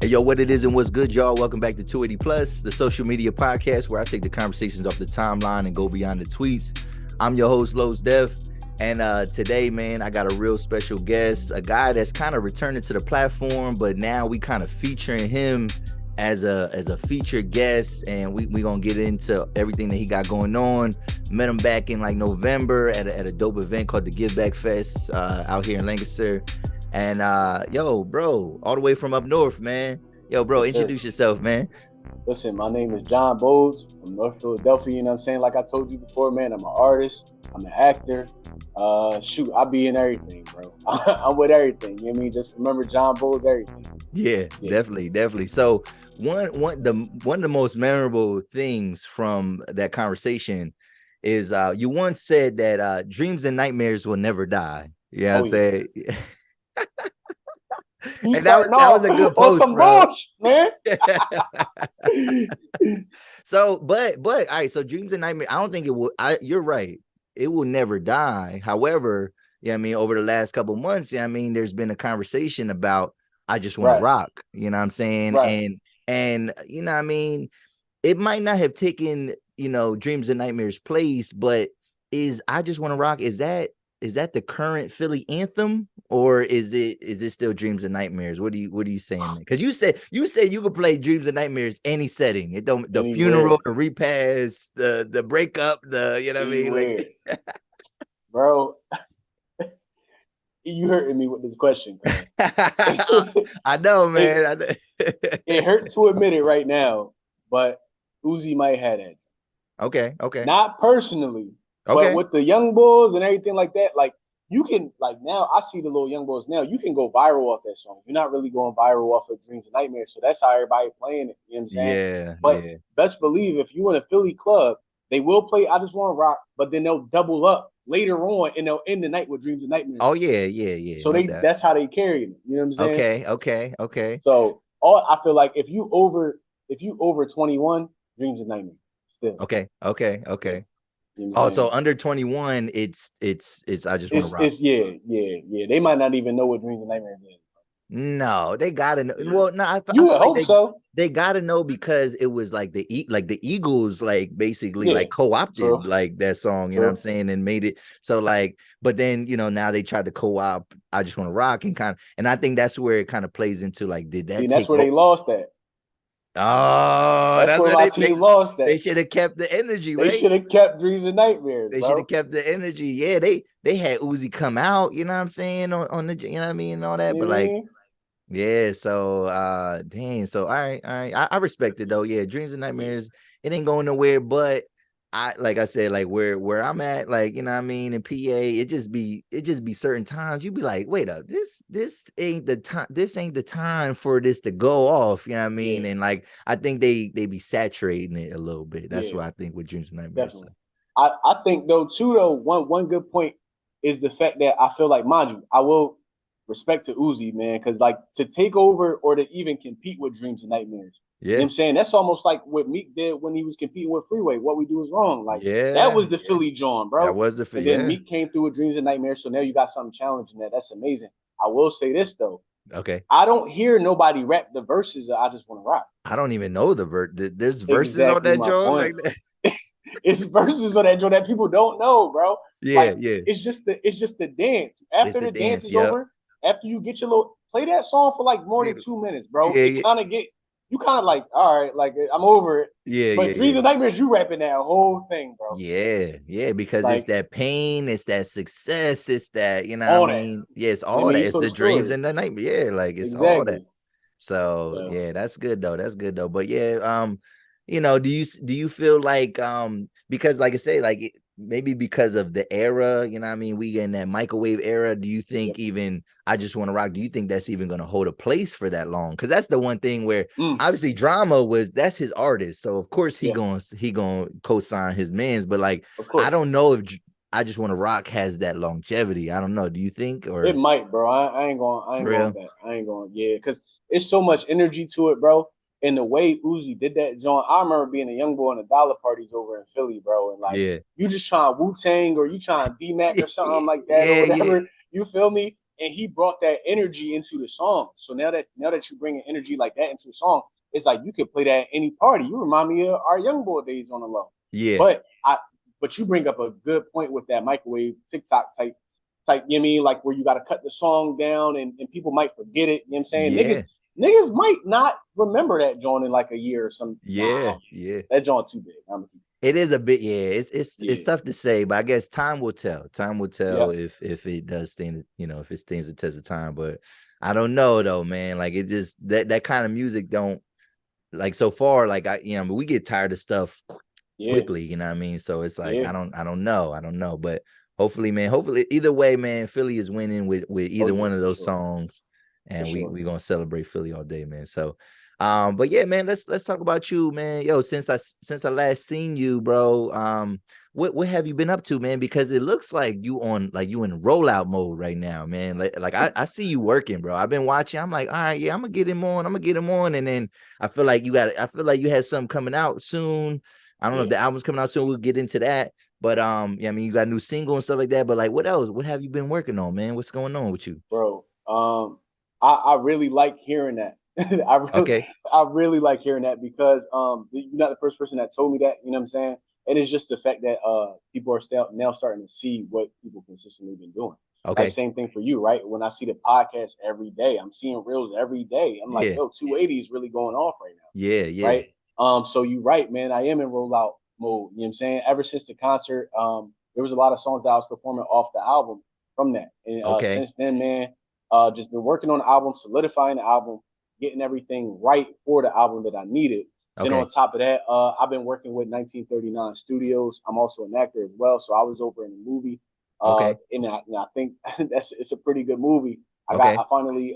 Hey, yo, what it is and what's good, y'all? Welcome back to 280 Plus, the social media podcast where I take the conversations off the timeline and go beyond the tweets. I'm your host, Los Def, and today, man, I got a real special guest, a guy that's kind of returning to the platform, but now we kind of featuring him as a featured guest, and we gonna get into everything that he got going on. Met him back in like November at a dope event called the Give Back Fest out here in Lancaster. And yo, bro, all the way from up north, man. Yo, bro, introduce yourself, man. Listen, my name is Jon Bolds from North Philadelphia. You know what I'm saying? Like I told you before, man, I'm an artist. I'm an actor. I be in everything, bro. I'm with everything. You know what I mean? Just remember Jon Bolds, everything. Yeah, definitely. So one of the most memorable things from that conversation is you once said that dreams and nightmares will never die. Yeah, I say. And that was a good post, bro. Bullshit, man. So, but all right. So, dreams and nightmares. I don't think it will. You're right. It will never die. However, yeah, I mean, over the last couple months, I mean, there's been a conversation about I just want to rock. You know what I'm saying? Right. And you know, what I mean, it might not have taken dreams and nightmares place, but is I just want to rock? Is that the current Philly anthem, or is it still dreams and nightmares? What are you saying? Because you said you could play dreams and nightmares any setting. It don't the funeral, the repast, the breakup, you know what I mean? Like, bro, you hurting me with this question. I know, man. It hurts to admit it right now, but Uzi might have that. Okay. Not personally. Okay. But with the young boys and everything like that, like you can, like now I see the little young boys now, you can go viral off that song. You're not really going viral off of Dreams and Nightmares. So that's how everybody playing it. You know what I'm saying? Yeah. But best believe if you in a Philly club, they will play I Just Want to Rock, but then they'll double up later on and they'll end the night with Dreams and Nightmares. Oh, yeah. So that's how they carry it. You know what I'm saying? Okay. So I feel like if you over 21, Dreams and Nightmares still. Okay. You know so under 21, it's I just want to rock. Yeah. They might not even know what Dreams and Nightmares is. No, they gotta know. Well, no, I hope so. They gotta know because it was like the Eagles, like basically like co-opted like that song. You know what I'm saying, and made it so like. But then now they tried to co-op I Just Want to Rock and I think that's where it kind of plays into like did that. That's where they lost that. Oh, that's where my team lost that. They should have kept the energy, right? They should have kept Dreams and Nightmares. They should have kept the energy. Yeah, they had Uzi come out, you know what I'm saying, on the, you know what I mean, and all that. But like, yeah, so dang, so all right. I respect it though. Yeah, Dreams and Nightmares, it ain't going nowhere, but like I said, like where I'm at, like, you know what I mean, in PA, it just be certain times you be like, wait up, this ain't the time for this to go off, you know what I mean? And like I think they be saturating it a little bit. That's what I think with Dreams and Nightmares. Definitely. I think though one good point is the fact that I feel like, mind you, I will respect to Uzi, man, because like to take over or to even compete with Dreams and Nightmares. You know what I'm saying? That's almost like what Meek did when he was competing with Freeway. What We Do Is Wrong. Like, that was the Philly John, bro. That was the Philly. And then Meek came through with Dreams and Nightmares. So now you got something challenging that. That's amazing. I will say this, though. Okay. I don't hear nobody rap the verses of I Just Want to Rock. I don't even know the verse. There's verses on that joint like that. It's verses on that joint that people don't know, bro. Yeah. It's just the dance. After the dance is over, after you get your little play that song for like more than 2 minutes, bro. You kind of like, all right, like I'm over it. But Dreams and Nightmares, you rapping that whole thing, bro. Yeah, because like, it's that pain, it's that success, it's that, you know what I mean? Yeah, it's all that. It's the dreams and the nightmares. Yeah, like it's all that. So yeah, that's good though. But yeah, do you feel like because like I say, like maybe because of the era, you know what I mean, we in that microwave era, do you think even I Just Want to Rock, do you think that's even going to hold a place for that long? Because that's the one thing where obviously Drama that's his artist, so of course he gonna co-sign his mans, but like I don't know if I Just Want to Rock has that longevity. I don't know, do you think? Or it might, bro. I ain't going, because it's so much energy to it, bro. And the way Uzi did that, John, I remember being a young boy in the dollar parties over in Philly, bro. And like, you just trying Wu-Tang or you trying D-Mac or something like that or whatever. You feel me? and he brought that energy into the song. So now that you're bringing energy like that into the song, it's like you could play that at any party. You remind me of our Young Boy days on the low. Yeah. But you bring up a good point with that microwave TikTok type, you know what I mean? Like where you got to cut the song down and people might forget it. You know what I'm saying? Yeah. Niggas might not remember that joint in like a year or something. Yeah. That joint too big. It is a bit, it's tough to say, but I guess time will tell. Time will tell if it does stand, if it stands the test of time. But I don't know though, man. Like it just that kind of music don't like so far. Like we get tired of stuff quickly. You know what I mean? So it's like I don't know. But hopefully, man. Hopefully, either way, man. Philly is winning with either one of those songs, and we gonna celebrate Philly all day, man. So. But yeah, man, let's talk about you, man. Yo, since I last seen you, bro, what have you been up to, man? Because it looks like you in rollout mode right now, man. Like I see you working, bro. I've been watching. I'm like, all right, yeah, I'm gonna get him on, and then I feel like you had something coming out soon. I don't know if the album's coming out soon. We'll get into that. But I mean, you got a new single and stuff like that. But like, what else? What have you been working on, man? What's going on with you, bro? I really like hearing that. I really like hearing that because you're not the first person that told me that, you know what I'm saying? And it's just the fact that people are now starting to see what people consistently been doing. Okay. Like same thing for you, right? When I see the podcast every day, I'm seeing reels every day. I'm like, yo, 280 is really going off right now. Yeah. Right. So you're right, man. I am in rollout mode. You know what I'm saying? Ever since the concert, there was a lot of songs that I was performing off the album from that. And since then, man, just been working on the album, solidifying the album, getting everything right for the album that I needed. Okay. Then on top of that, I've been working with 1939 Studios. I'm also an actor as well, so I was over in the movie. And I think it's a pretty good movie. I finally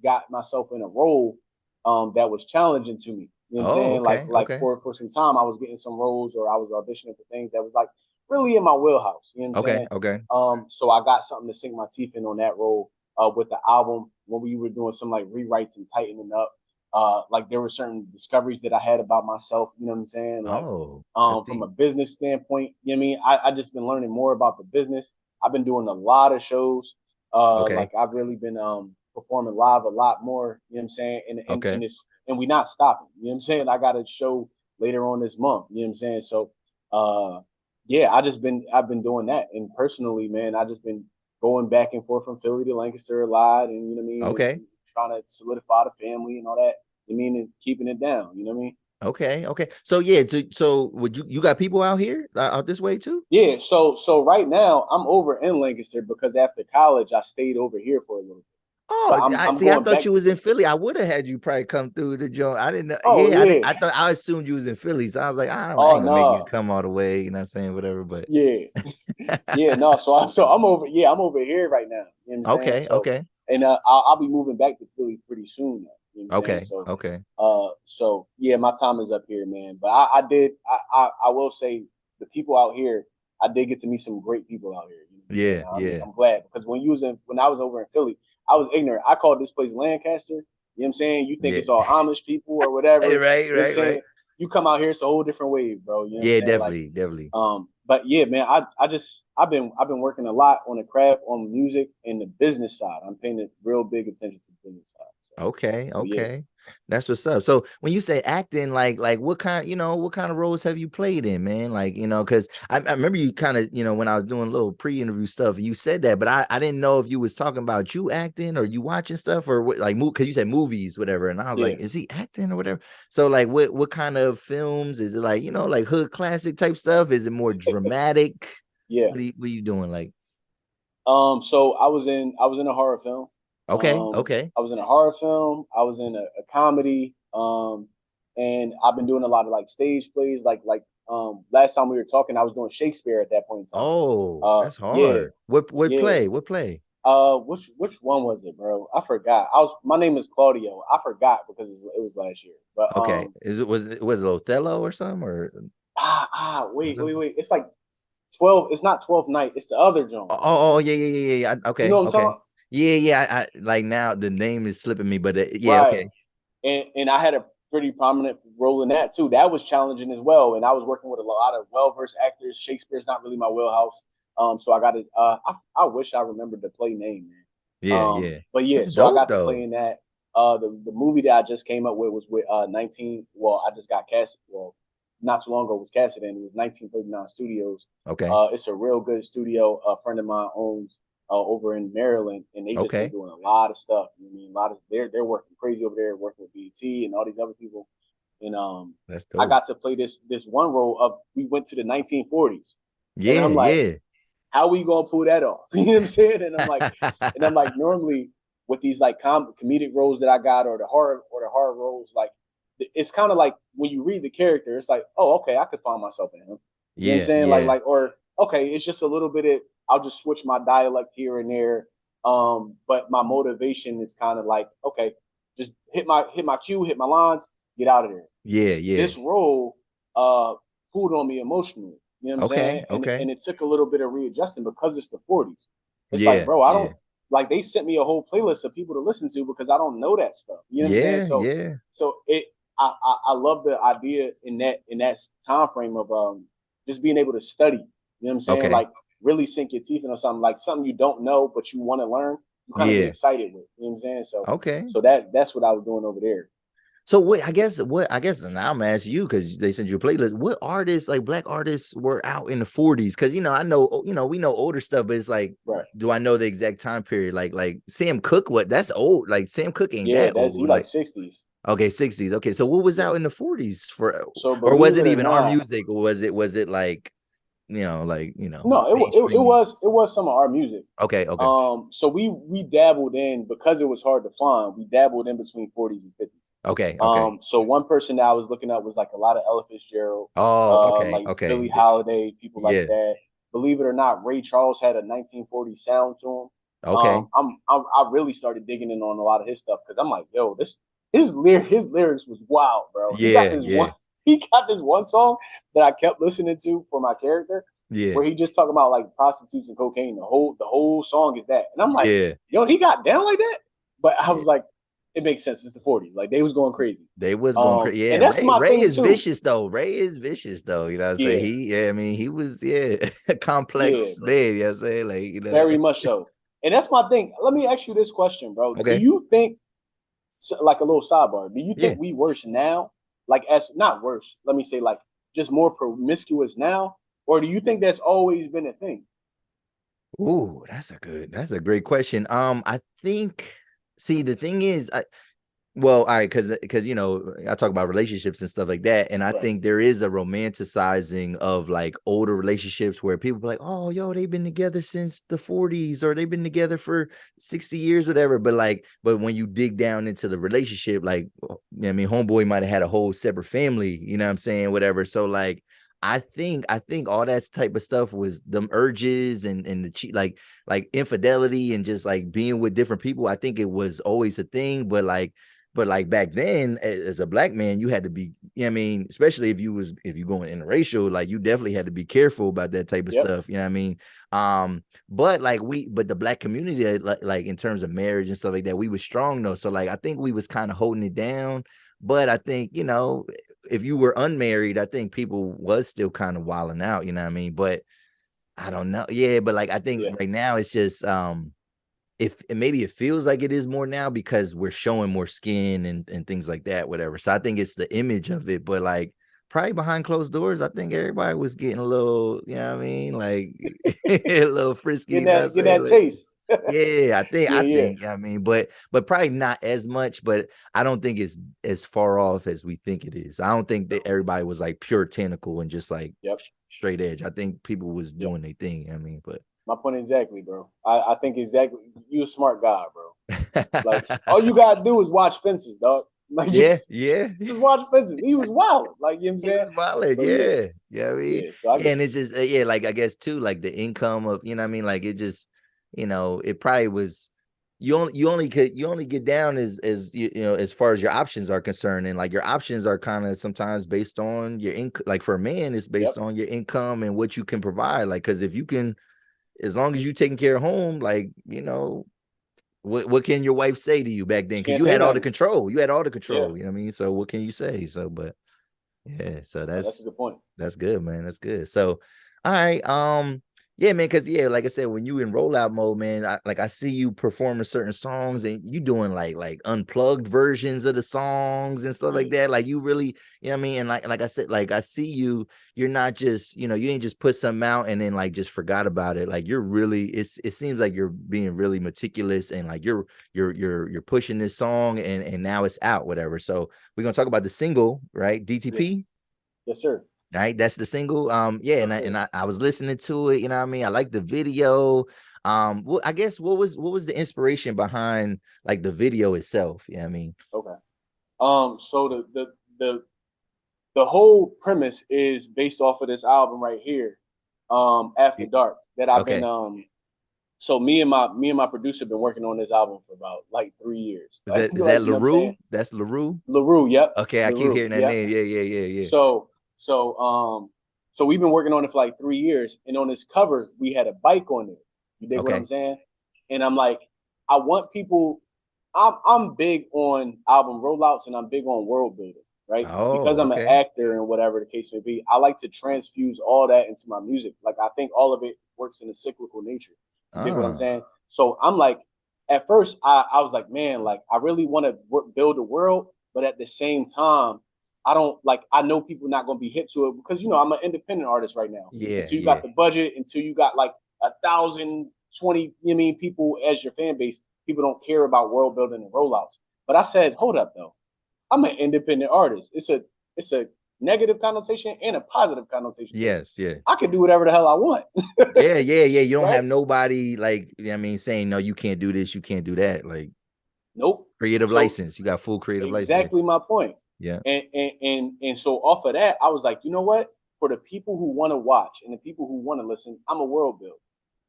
got myself in a role that was challenging to me. You know what I'm saying? For some time, I was getting some roles or I was auditioning for things that was like really in my wheelhouse. You know what I'm saying? Okay. So I got something to sink my teeth in on that role. With the album when we were doing some like rewrites and tightening up. Like there were certain discoveries that I had about myself, you know what I'm saying? Like from a business standpoint, you know what I mean? I just been learning more about the business. I've been doing a lot of shows. Like I've really been performing live a lot more, you know what I'm saying? And we not stopping, you know what I'm saying? I got a show later on this month, you know what I'm saying? So I've been doing that. And personally, man, I just been going back and forth from Philly to Lancaster a lot, and you know what I mean? Okay. Trying to solidify the family and all that. I mean, and keeping it down, you know what I mean? Okay. So yeah, so would you got people out here out this way too? Yeah, so right now I'm over in Lancaster because after college I stayed over here for a little bit. Oh, I thought you was in Philly. I would have had you probably come through the joint. I didn't know. I assumed you was in Philly. So I was like, I ain't gonna make you come all the way. You know what I'm saying? Whatever, but no. So I'm over. Yeah, I'm over here right now. You know what I'm saying? Okay. And I'll be moving back to Philly pretty soon. Now, you know what I'm saying? So yeah, my time is up here, man. But I will say the people out here, I did get to meet some great people out here. I'm glad because when I was over in Philly, I was ignorant. I called this place Lancaster. You know what I'm saying? You think it's all Amish people or whatever. Right. You come out here, it's a whole different wave, bro. You know what I'm saying? Definitely. But yeah, man, I've been working a lot on the craft, on music, and the business side. I'm paying a real big attention to the business side. So, okay. Yeah. That's what's up. So when you say acting, like what kind of roles have you played in, man? Like, because I remember you kind of, when I was doing a little pre-interview stuff, you said that, but I didn't know if you was talking about you acting or you watching stuff or what, like, because you said movies, whatever. And I was like, is he acting or whatever? So like, what kind of films? Is it like, like hood classic type stuff? Is it more dramatic? Yeah. What are you doing? Like, so I was in a horror film. Okay. I was in a horror film. I was in a comedy. And I've been doing a lot of like stage plays. Like last time we were talking, I was doing Shakespeare at that point in time. Oh, that's hard. Yeah. What play? What play? Which one was it, bro? I forgot. My name is Claudio. I forgot because it was last year. But okay, was it Othello or something or? Wait. It's like 12. It's not 12th Night. It's the other John. Oh yeah. Okay. You know what I'm talking about? Yeah. I like now the name is slipping me, but right. Okay. And I had a pretty prominent role in that too. That was challenging as well. And I was working with a lot of well-versed actors. Shakespeare's not really my wheelhouse. So I got to. I wish I remembered the play name, man. Yeah. But yeah, That's so I dope got to though. play in that. The movie that I just came up with was with 19. Well, I just got Cassidy. Well, not too long ago was Cassidy, and it was 1939 Studios. Okay. It's a real good studio. A friend of mine owns over in Maryland, and they just been Okay. doing a lot of stuff. I mean, a lot of they're working crazy over there, working with BT and all these other people. And That's I dope. got to play this one role of we went to the 1940s, and Yeah, I'm like, yeah. how we gonna pull that off? You know what I'm saying? And I'm like, normally with these like comedic roles that I got or the horror roles, like it's kind of like when you read the character, it's like, oh, okay, I could find myself in him. You know what I'm Yeah, saying? yeah. Or okay, it's just a little bit of I'll just switch my dialect here and there. But my motivation is kind of like, okay, just hit my cue, hit my lines, get out of there. Yeah, yeah. This role pulled on me emotionally. You know what I'm saying? Okay, okay. And it took a little bit of readjusting because it's the 40s. It's like, Yeah, bro, I yeah. don't like they sent me a whole playlist of people to listen to because I don't know that stuff. You know what I'm saying? Yeah, yeah. So it I love the idea in that time frame of just being able to study. You know what I'm saying? Okay. Like really sink your teeth into something like something you don't know but you want to learn. You kind of get Yeah. excited with. You know what I'm saying? Okay. So that's what I was doing over there. So what I guess now I'm asking you because they sent you a playlist. What artists, like black artists, were out in the 40s? Because I know, we know older stuff, but it's like, Right. do I know the exact time period? Like Sam Cooke, what that's old. Like Sam Cooke ain't Yeah, that that's he old. like Like 60s. okay, 60s. Okay, so what was Yeah. out in the 40s for, So or was believe it it or even our not, music, or was it like, no, it mainstream? was some of our music. Okay, okay. So we dabbled in because it was hard to find. We dabbled in between 40s and 50s. Okay, okay. So one person that I was looking at was like a lot of Ella Fitzgerald, Oh, okay, like Billie okay. Holiday, people like Yes. that. Believe it or not, Ray Charles had a 1940 sound to him. Okay. I really started digging in on a lot of his stuff because I'm like, yo, his lyrics was wild, bro. Yeah, yeah, He got this one song that I kept listening to for my character yeah, where he just talking about like prostitutes and cocaine. The whole song is that, and I'm like, yeah, yo, he got down like that. But I yeah. was like, it makes sense. It's the 40s. Like they was going crazy. They was going crazy. Yeah, And that's my Ray thing is too. vicious though. Ray is vicious though. You know what I'm saying? Yeah, I mean, he was, a yeah, complex bro. man. You know what I'm saying? Very much so. And that's my thing. Let me ask you this question, bro. Do Okay. you think, like a little sidebar, do you Yeah. think we worse now? Like, as not worse, let me say, like, just more promiscuous now? Or do you think that's always been a thing? Ooh, that's a great question. I think, see, the thing is, well, all right, because I talk about relationships and stuff like that, and I Right. think there is a romanticizing of like older relationships where people are like, oh, yo, they've been together since the 40s, or they've been together for 60 years, whatever. But when you dig down into the relationship, like, I mean, homeboy might have had a whole separate family, you know what I'm saying, whatever. So like, I think all that type of stuff was them urges and the cheat, like infidelity and just like being with different people. I think it was always a thing, but back then, as a black man, you had to be, I mean, especially if you going interracial, like you definitely had to be careful about that type of Yep. stuff. You know what I mean? But the black community, like in terms of marriage and stuff like that, we were strong though. So like I think we was kind of holding it down. But I think, if you were unmarried, I think people was still kind of wilding out, you know what I mean? But I don't know. Yeah, but like I think Yeah. right now it's just if maybe it feels like it is more now because we're showing more skin and things like that, whatever. So I think it's the image of it, but like probably behind closed doors, I think everybody was getting a little, you know what I mean, like a little frisky, you know what I'm Get saying? that Like, taste. yeah, Yeah, I yeah. think, I mean, but probably not as much, but I don't think it's as far off as we think it is. I don't think that everybody was like puritanical and just like Yep. straight edge. I think people was Yep. doing their thing. I mean, but My point exactly, bro. I think exactly. You a smart guy, bro. Like all you gotta do is watch Fences, dog. Like yeah, yeah. just watch Fences. He was wild. Like you know what I'm He saying. was violent, So yeah, yeah. Yeah, I mean, yeah. So I yeah, get and it's just like I guess too, like the income of, you know what I mean? Like it just, it probably was you only get down as as far as your options are concerned. And like your options are kind of sometimes based on your income. Like for a man, it's you. Yep. based on your income and what you can provide. Like, because if you can, as long as you taking care of home, like, what can your wife say to you back then? Because Can't you say had all the nothing. control. You had all the Yeah. control. You know what I mean? So what can you say? So, but yeah, so That's a good point. that's good, man. That's good. So, all right. Yeah, man, because like I said, when you in rollout mode, man, I see you performing certain songs and you doing like unplugged versions of the songs and stuff like that. Like you really, you know what I mean? And like I said, like I see you're not just, you didn't just put something out and then like just forgot about it. Like you're really, it seems like you're being really meticulous and like you're pushing this song and now it's out, whatever. So we're gonna talk about the single, right? DTP. Yes, sir. Right, that's the single. I was listening to it. You know what I mean? I like the video. Well, I guess what was the inspiration behind like the video itself? You know what I mean? Okay. So the whole premise is based off of this album right here, After Dark, that I've been So me and my producer been working on this album for about like 3 years. Is that LaRue? That's LaRue? LaRue, yep. Okay, I keep hearing that name. Yeah. So we've been working on it for like 3 years, and on this cover we had a bike on it. You dig what I'm saying? And I'm like, I want people. I'm big on album rollouts, and I'm big on world building, right? Because I'm an actor and whatever the case may be. I like to transfuse all that into my music. Like I think all of it works in a cyclical nature. You dig what I'm saying? So I'm like, at first I was like, man, like I really want to build a world, but at the same time, I don't like. I know people not going to be hip to it because I'm an independent artist right now. Yeah. Until you got the budget, until you got like 1,020, people as your fan base, people don't care about world building and rollouts. But I said, hold up though, I'm an independent artist. It's a negative connotation and a positive connotation. Yes, yeah. I can do whatever the hell I want. Yeah. You don't have nobody like, saying no, you can't do this, you can't do that. Like, nope. Creative license. You got full creative license. Exactly my point. Yeah. And so off of that, I was like, you know what? For the people who want to watch and the people who want to listen, I'm a world builder.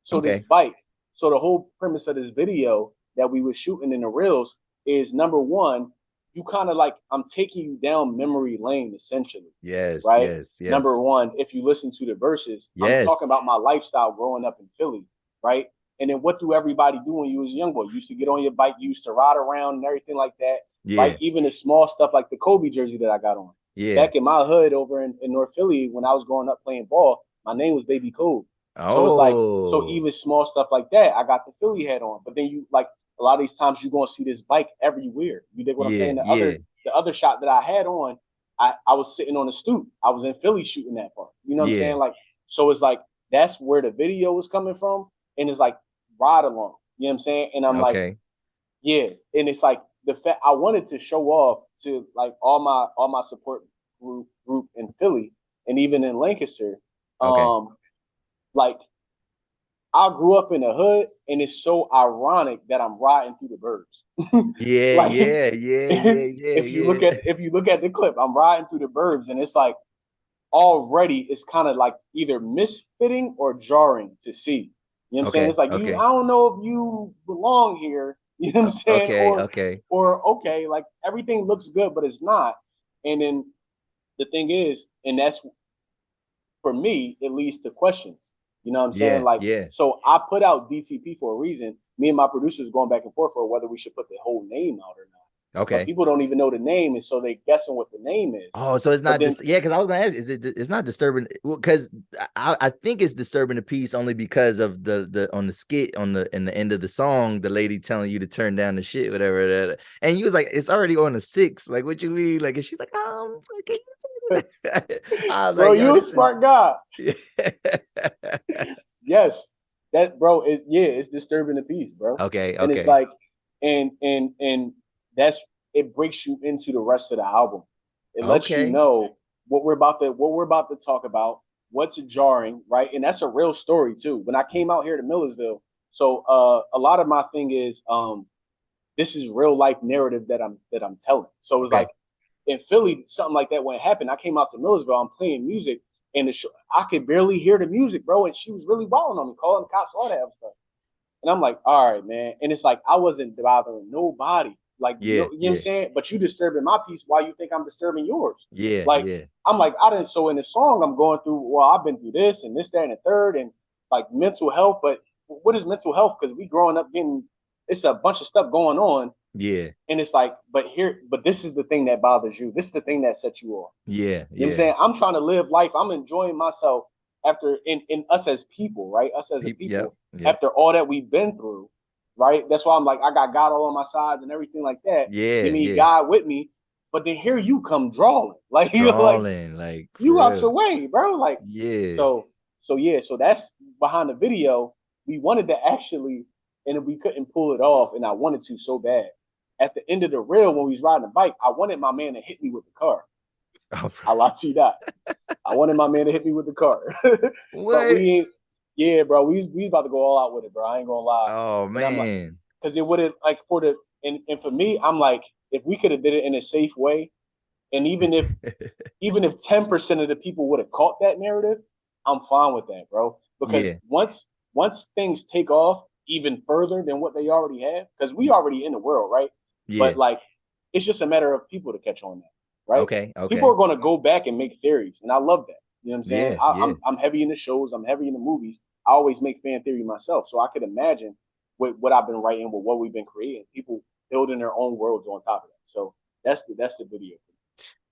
So this bike. So the whole premise of this video that we were shooting in the reels is, number one, you kind of like, I'm taking you down memory lane, essentially. Yes, right? yes. Number one, if you listen to the verses, I'm talking about my lifestyle growing up in Philly, right? And then what do everybody do when you was a young boy? You used to get on your bike, you used to ride around and everything like that. Yeah. Right? Even the small stuff like the Kobe jersey that I got on. Yeah. Back in my hood over in North Philly, when I was growing up playing ball, my name was Baby Kobe. So it's like, so even small stuff like that, I got the Philly hat on. But then you like a lot of these times you're gonna see this bike everywhere. You dig what I'm saying? The other shot that I had on, I was sitting on the stoop. I was in Philly shooting that part. You know what I'm saying? Like, so it's like that's where the video was coming from, and it's like ride along. You know what I'm saying? And I'm like, yeah, and it's like the fact I wanted to show off to like all my support group in Philly and even in Lancaster. Like I grew up in the hood, and it's so ironic that I'm riding through the burbs. If you look at the clip, I'm riding through the burbs, and it's like already it's kind of like either misfitting or jarring to see. You know what I'm saying? It's like I don't know if you belong here. You know what I'm saying? Or like everything looks good, but it's not. And then the thing is, and that's for me, it leads to questions. You know what I'm saying? Like, so I put out DTP for a reason. Me and my producers going back and forth for whether we should put the whole name out or not. But people don't even know the name, and so they guessing what the name is. Oh, so it's not just because I was gonna ask, it's not disturbing? Because I think it's disturbing the piece only because of the on the skit in the end of the song, the lady telling you to turn down the shit, whatever. And you was like, it's already on a 6. Like, what you mean? Like, and she's like, can you I was bro, like, you a smart guy. Yes, that bro is it's disturbing the piece, bro. And it's like, and that's it breaks you into the rest of the album. It lets you know what we're about to talk about, what's jarring, right? And that's a real story too. When I came out here to Millersville, so a lot of my thing is this is real life narrative that I'm telling. So it's like in Philly, something like that when it happened, I came out to Millersville, I'm playing music, and I could barely hear the music, bro. And she was really wilding on me, calling the cops, all that other stuff. And I'm like, all right, man. And it's like I wasn't bothering nobody. Like, you know what I'm saying? But you disturbing my peace. Why you think I'm disturbing yours? I'm like, I didn't. So in the song, I'm going through, well, I've been through this and this, that, and the third, and like mental health. But what is mental health? Because we growing up it's a bunch of stuff going on. Yeah. And it's like, but this is the thing that bothers you. This is the thing that sets you off. Yeah. You know what I'm saying? I'm trying to live life. I'm enjoying myself. in us as people, right? Us as a people, yep. after all that we've been through, right? That's why I'm like, I got God all on my sides and everything like that. Yeah, Give me God with me. But then here you come drawing. Like, drawing, like you out your way, bro. Like, yeah. So that's behind the video. We wanted to actually, and we couldn't pull it off, and I wanted to so bad. At the end of the reel, when we was riding the bike, I wanted my man to hit me with the car. Oh, I lied to you not. I wanted my man to hit me with the car. But we ain't. Yeah, bro. We about to go all out with it, bro. I ain't gonna lie. Oh man. Because it would have like and for me, I'm like, if we could have did it in a safe way, and even if 10% of the people would have caught that narrative, I'm fine with that, bro. Because once things take off even further than what they already have, because we already in the world, right? Yeah. But like, it's just a matter of people to catch on that, right? Okay. People are going to go back and make theories, and I love that. You know what I'm saying? Yeah, I'm heavy in the shows. I'm heavy in the movies. I always make fan theory myself, so I could imagine with what I've been writing, with what we've been creating, people building their own worlds on top of that. So that's the video.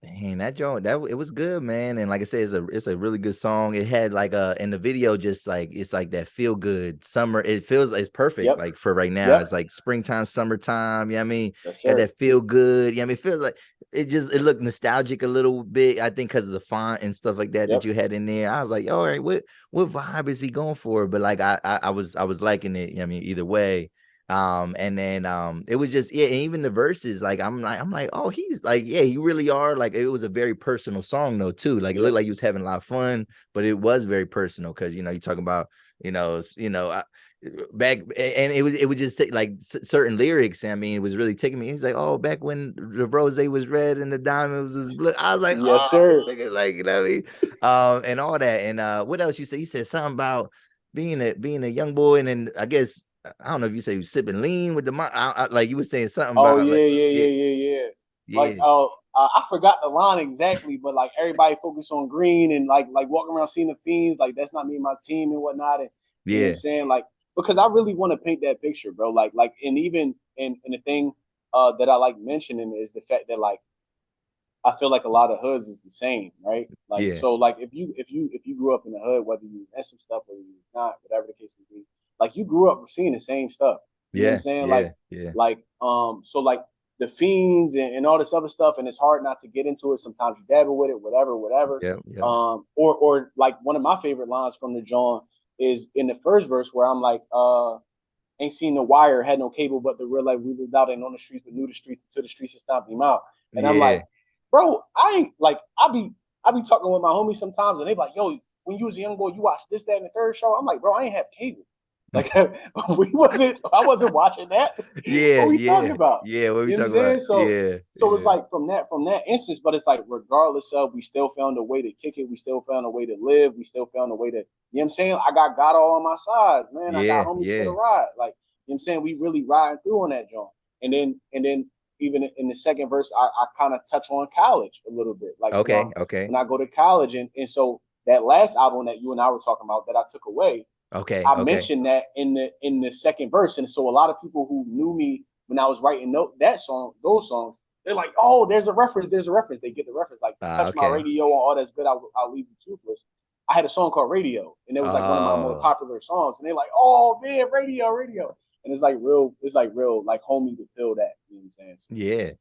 Dang, that joint, it was good, man. And like I said, it's a really good song. It had like in the video, just like it's like that feel good summer. It feels it's perfect like for right now. It's like springtime, summertime. You know what I mean? Yes, had that feel good. You know what I mean? It feels like it looked nostalgic a little bit. I think because of the font and stuff like that that you had in there. I was like, all right, what vibe is he going for? But like I was liking it. You know what I mean, either way. And then it was just and even the verses, like I'm like, oh, he's like, yeah, you really are. Like it was a very personal song though too. Like it looked like he was having a lot of fun, but it was very personal because you talking about back, and it would just take like certain lyrics. I mean, it was really taking me. He's like, oh, back when the rose was red and the diamond was blue. I was like, yes, sir. Like, you know what I mean? And all that. And what else you say? You said something about being a young boy, and then I guess I don't know if you say you sipping lean with the like you were saying something about. Yeah. Like, I forgot the line exactly, but like everybody focus on green and like walking around seeing the fiends, like that's not me and my team and whatnot. And you know what I'm saying? Like, because I really want to paint that picture, bro. Like, and even and the thing that I like mentioning is the fact that like I feel like a lot of hoods is the same, right? Like, so like if you grew up in the hood, whether you had some stuff or you not, whatever the case may be, like you grew up seeing the same stuff. You know what I'm saying? So like the fiends and all this other stuff, and it's hard not to get into it. Sometimes you dabble with it, whatever. Or like one of my favorite lines from the Jon is in the first verse where I'm like, ain't seen the wire, had no cable, but the real life we lived out and on the streets, but knew the streets until the streets had stomped him out. And I'm like, bro, I ain't like I be talking with my homies sometimes, and they be like, yo, when you was a young boy, you watched this, that, and the third show. I'm like, bro, I ain't have cable. Like I wasn't watching that. What we talking about? Yeah, what we talking about? So it's like from that instance, but it's like regardless of, we still found a way to kick it, we still found a way to live, we still found a way to, you know what I'm saying? I got God all on my sides, man. I got homies for the ride. Like, you know what I'm saying? We really riding through on that joint. And then even in the second verse, I kind of touch on college a little bit. Like when I go to college, and so that last album that you and I were talking about that I took away. I mentioned that in the second verse, and so a lot of people who knew me when I was writing those songs, they're like, "Oh, there's a reference." They get the reference, like "Touch My Radio" and all that's good. I'll leave you toothless. I had a song called "Radio," and it was like one of my more popular songs, and they're like, "Oh man, radio," and it's like real, like homie to feel that. You know what I'm saying? So,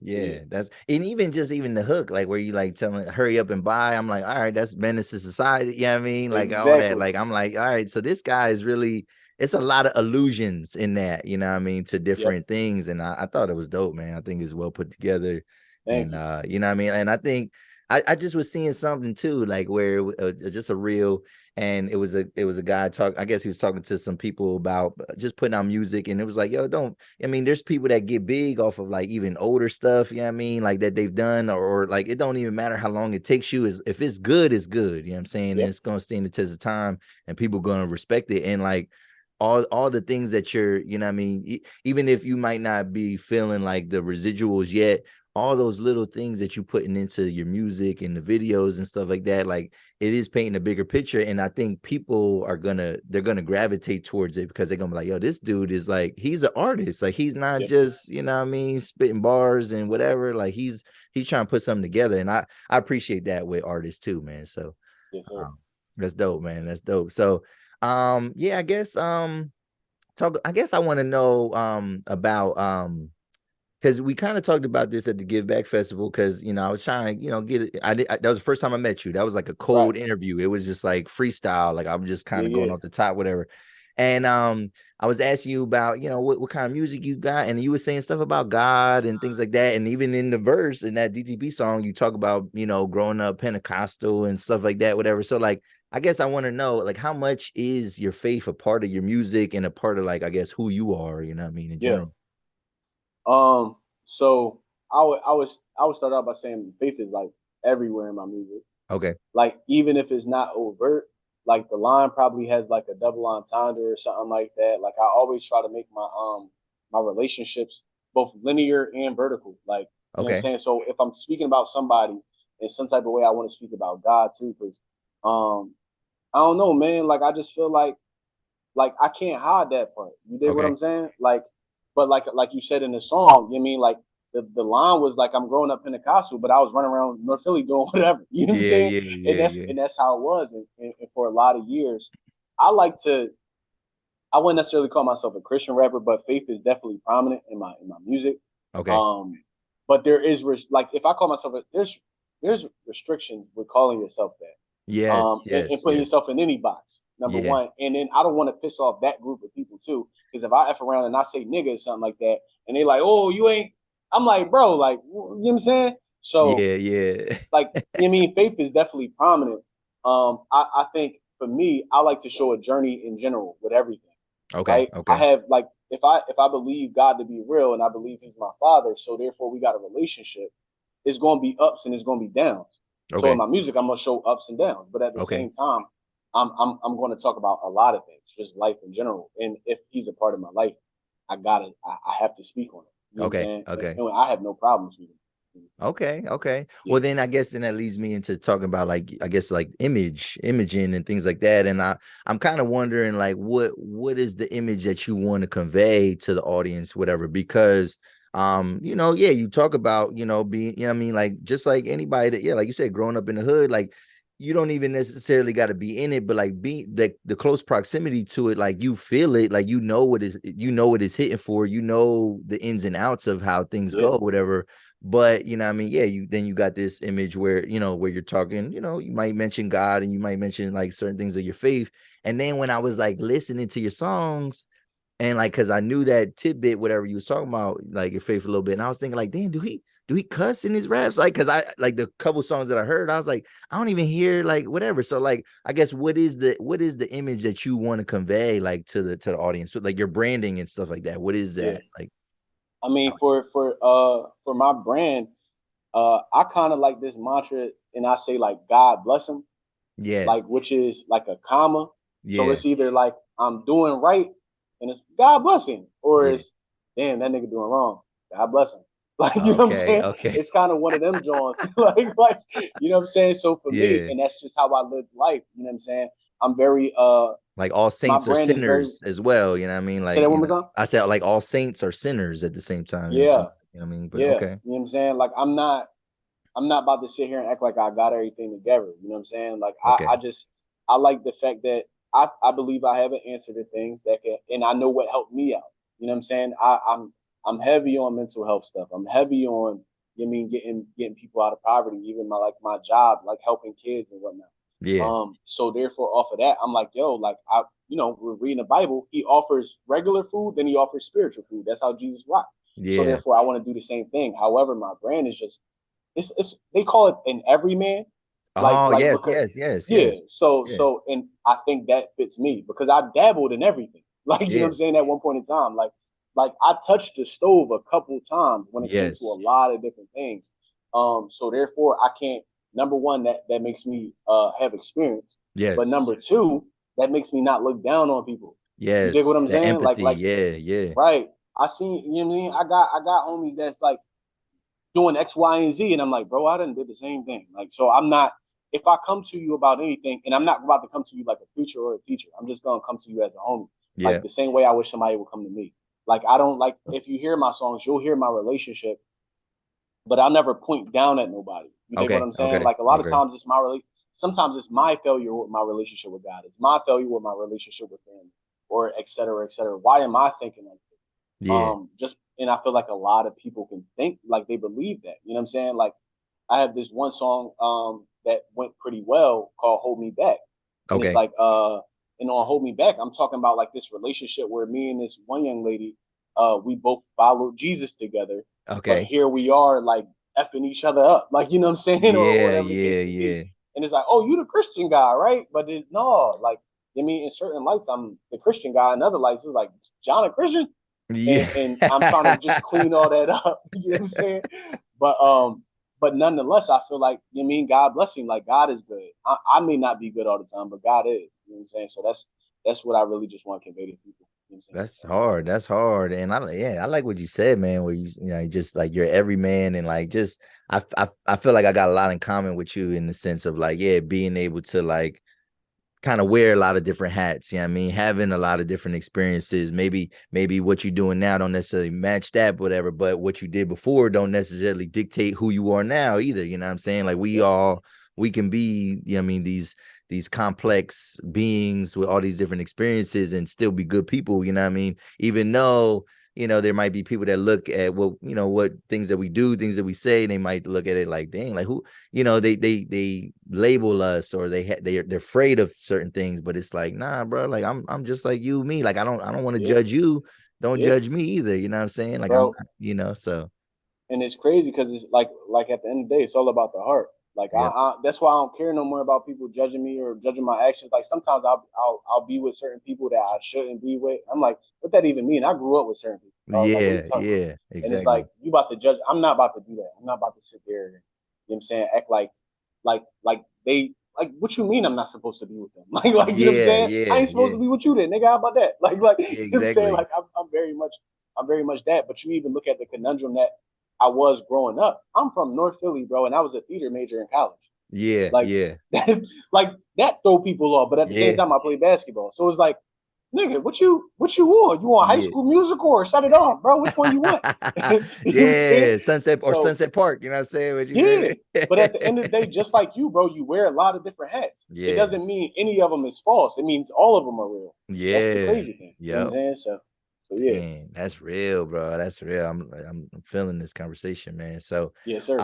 yeah. That's, and even the hook, like where you like telling hurry up and buy. I'm like, all right, that's menace to society. You know what I mean? Like all that. Like I'm like, all right, so this guy is really, it's a lot of allusions in that, you know what I mean, to different things. And I thought it was dope, man. I think it's well put together. You know what I mean? And I think I just was seeing something too, like where just a real, and it was a guy I guess he was talking to some people about just putting out music, and it was like, yo, there's people that get big off of like even older stuff, you know what I mean, like that they've done, or like it don't even matter how long it takes you, is if it's good, it's good, you know what I'm saying, and it's gonna stand the test of time, and people gonna respect it, and like all the things that you're, you know what I mean, even if you might not be feeling like the residuals yet, all those little things that you're putting into your music and the videos and stuff like that, like it is painting a bigger picture. And I think people they're gonna gravitate towards it because they're gonna be like, yo, this dude is like, he's an artist. Like he's not just, you know what I mean, spitting bars and whatever. Like he's trying to put something together. And I appreciate that with artists too, man. So yes, sir. That's dope, man. That's dope. So, yeah, I guess I guess I want to know about because we kind of talked about this at the Give Back Festival, because I was trying, get it. That was the first time I met you. That was like a cold interview. It was just like freestyle, like I'm just kind of going off the top, whatever. And I was asking you about, what kind of music you got, and you were saying stuff about God and things like that. And even in the verse in that DTP song, you talk about, growing up Pentecostal and stuff like that, whatever. So like, I guess I want to know, like, how much is your faith a part of your music and a part of, like, I guess, who you are, you know what I mean, in general? So I would start out by saying faith is like everywhere in my music. Okay. Like, even if it's not overt, like the line probably has like a double entendre or something like that. Like, I always try to make my relationships both linear and vertical. Like, you know what I'm saying? So if I'm speaking about somebody in some type of way, I want to speak about God too, because I don't know, man. Like, I just feel like I can't hide that part. You dig what I'm saying? Like, but like you said in the song, you mean, like the line was like, I'm growing up Pentecostal, but I was running around North Philly doing whatever. You know what I'm saying? And that's how it was. And for a lot of years, I wouldn't necessarily call myself a Christian rapper, but faith is definitely prominent in my music. Okay. But there is like, if I call myself there's restrictions with calling yourself that. Yes. And putting yourself in any box. Number one. And then I don't want to piss off that group of people too. Because if I F around and I say nigga or something like that, and they like, oh, you ain't, I'm like, bro, like, you know what I'm saying? So like, you know, I mean, faith is definitely prominent. I think for me, I like to show a journey in general with everything. Okay. Right? I have, like, if I believe God to be real and I believe he's my father, so therefore we got a relationship, it's gonna be ups and it's gonna be downs. So in my music, I'm gonna show ups and downs, but at the same time, I'm going to talk about a lot of things, just life in general. And if he's a part of my life, I have to speak on it. You know what I'm saying? And I have no problems with it. Okay. Yeah. Well, then I guess that leads me into talking about, like, I guess, like imaging and things like that. And I'm kind of wondering, like, what is the image that you want to convey to the audience, whatever, because you talk about, being, I mean, like, just like anybody that, like you said, growing up in the hood, like, you don't even necessarily got to be in it, but like be the close proximity to it, like you feel it, like what it's hitting for, the ins and outs of how things go, whatever. But I mean, you got this image where where you're talking, you might mention God and you might mention like certain things of your faith. And then when I was like listening to your songs, and like, because I knew that tidbit, whatever you was talking about, like your faith a little bit, and I was thinking like, damn, do he cuss in his raps? Like, because I like the couple songs that I heard, I was like, I don't even hear like whatever. So like, I guess what is the image that you want to convey, like, to the audience, with like your branding and stuff like that? What is that? Like, I mean, for my brand, I kind of like this mantra, and I say like, God bless him. Like, which is like a comma. So it's either like I'm doing right and it's God bless him, or it's, damn, that nigga doing wrong, God bless him. Like, you know what I'm saying? It's kind of one of them Johns. like, you know what I'm saying? So for me, and that's just how I live life, you know what I'm saying? I'm very like, all saints are sinners as well, you know what I mean? Like, say that one more time. I said, like, all saints are sinners at the same time. Yeah. You know what I mean? But you know what I'm saying? Like, I'm not about to sit here and act like I got everything together. You know what I'm saying? Like, I like the fact that I believe I have an answer to things that can, and I know what helped me out. You know what I'm saying? I'm heavy on mental health stuff. I'm heavy on, you know what I mean, getting people out of poverty, even my job, like helping kids and whatnot. So therefore, off of that, I'm like, yo, like, we're reading the Bible. He offers regular food, then he offers spiritual food. That's how Jesus rocked. So therefore, I want to do the same thing. However, my brand is just, it's they call it an everyman. Yes. So and I think that fits me because I dabbled in everything. Like, you know what I'm saying, at one point in time. Like I touched the stove a couple times when it came to a lot of different things. So therefore I can't, number one, that makes me have experience. But number two, that makes me not look down on people. You dig what I'm saying? Empathy. Like right. I seen, you know what I mean? I got homies that's like doing X, Y, and Z. And I'm like, bro, I done did the same thing. Like, so I'm not, if I come to you about anything, and I'm not about to come to you like a preacher or a teacher, I'm just going to come to you as a homie. Like the same way I wish somebody would come to me. Like, I don't, like, if you hear my songs, you'll hear my relationship, but I'll never point down at nobody. You dig what I'm saying? Like, a lot of times it's my relationship. sometimes it's my failure with my relationship with God. It's my failure with my relationship with him, or et cetera, et cetera. Why am I thinking like this? Yeah. And I feel like a lot of people can think like they believe that. You know what I'm saying? Like I have this one song that went pretty well called Hold Me Back. And it's like and on Hold Me Back, I'm talking about like this relationship where me and this one young lady, we both followed Jesus together. But here we are like effing each other up, like, you know what I'm saying? Yeah, or whatever the case may be. And it's like, oh, you the Christian guy, right? But it's no, like, I mean, in certain lights, I'm the Christian guy. In other lights, it's like, John a Christian? Yeah. And I'm trying to just clean all that up. You know what I'm saying? But nonetheless, I feel like, you know what I mean, God bless him. Like, God is good. I may not be good all the time, but God is. You know what I'm saying? So that's what I really just want to convey to people. You know what I'm saying? That's hard. And I like what you said, man, where you know, just like you're every man, and like just I feel like I got a lot in common with you in the sense of like, yeah, being able to like kind of wear a lot of different hats. You know what I mean? Having a lot of different experiences. Maybe what you're doing now don't necessarily match that, whatever, but what you did before don't necessarily dictate who you are now either. You know what I'm saying? Like we can be, you know what I mean, these complex beings with all these different experiences and still be good people, you know what I mean? Even though, you know, there might be people that look at what things that we do, things that we say, they might look at it like, dang, like who, you know, they label us, or they're afraid of certain things, but it's like, nah, bro, like I'm just like you, me, like I don't want to judge you, don't judge me either, you know what I'm saying? Like, bro, you know, so. And it's crazy because it's like at the end of the day, it's all about the heart. Like that's why I don't care no more about people judging me or judging my actions. Like sometimes I'll be with certain people that I shouldn't be with. I'm like, what that even mean? I grew up with certain people. Exactly. And it's like, you about to judge. I'm not about to do that. I'm not about to sit there and, you know what I'm saying, act like they, like, what you mean I'm not supposed to be with them? Like you know what I'm saying? I ain't supposed to be with you then, nigga. How about that? Like you know what I'm saying? Like I'm very much that. But you even look at the conundrum that I was growing up. I'm from North Philly, bro, and I was a theater major in college. Like that throw people off. But at the same time, I played basketball, so it's like, nigga, what you want? You want High School Musical or Set It Off, bro? Which one you want? You Sunset Park. You know what I'm saying? But at the end of the day, just like you, bro, you wear a lot of different hats. It doesn't mean any of them is false. It means all of them are real. That's the crazy thing. You know what I'm saying? So yeah. Dang, that's real, bro. That's real. I'm feeling this conversation, man. So yes, sir.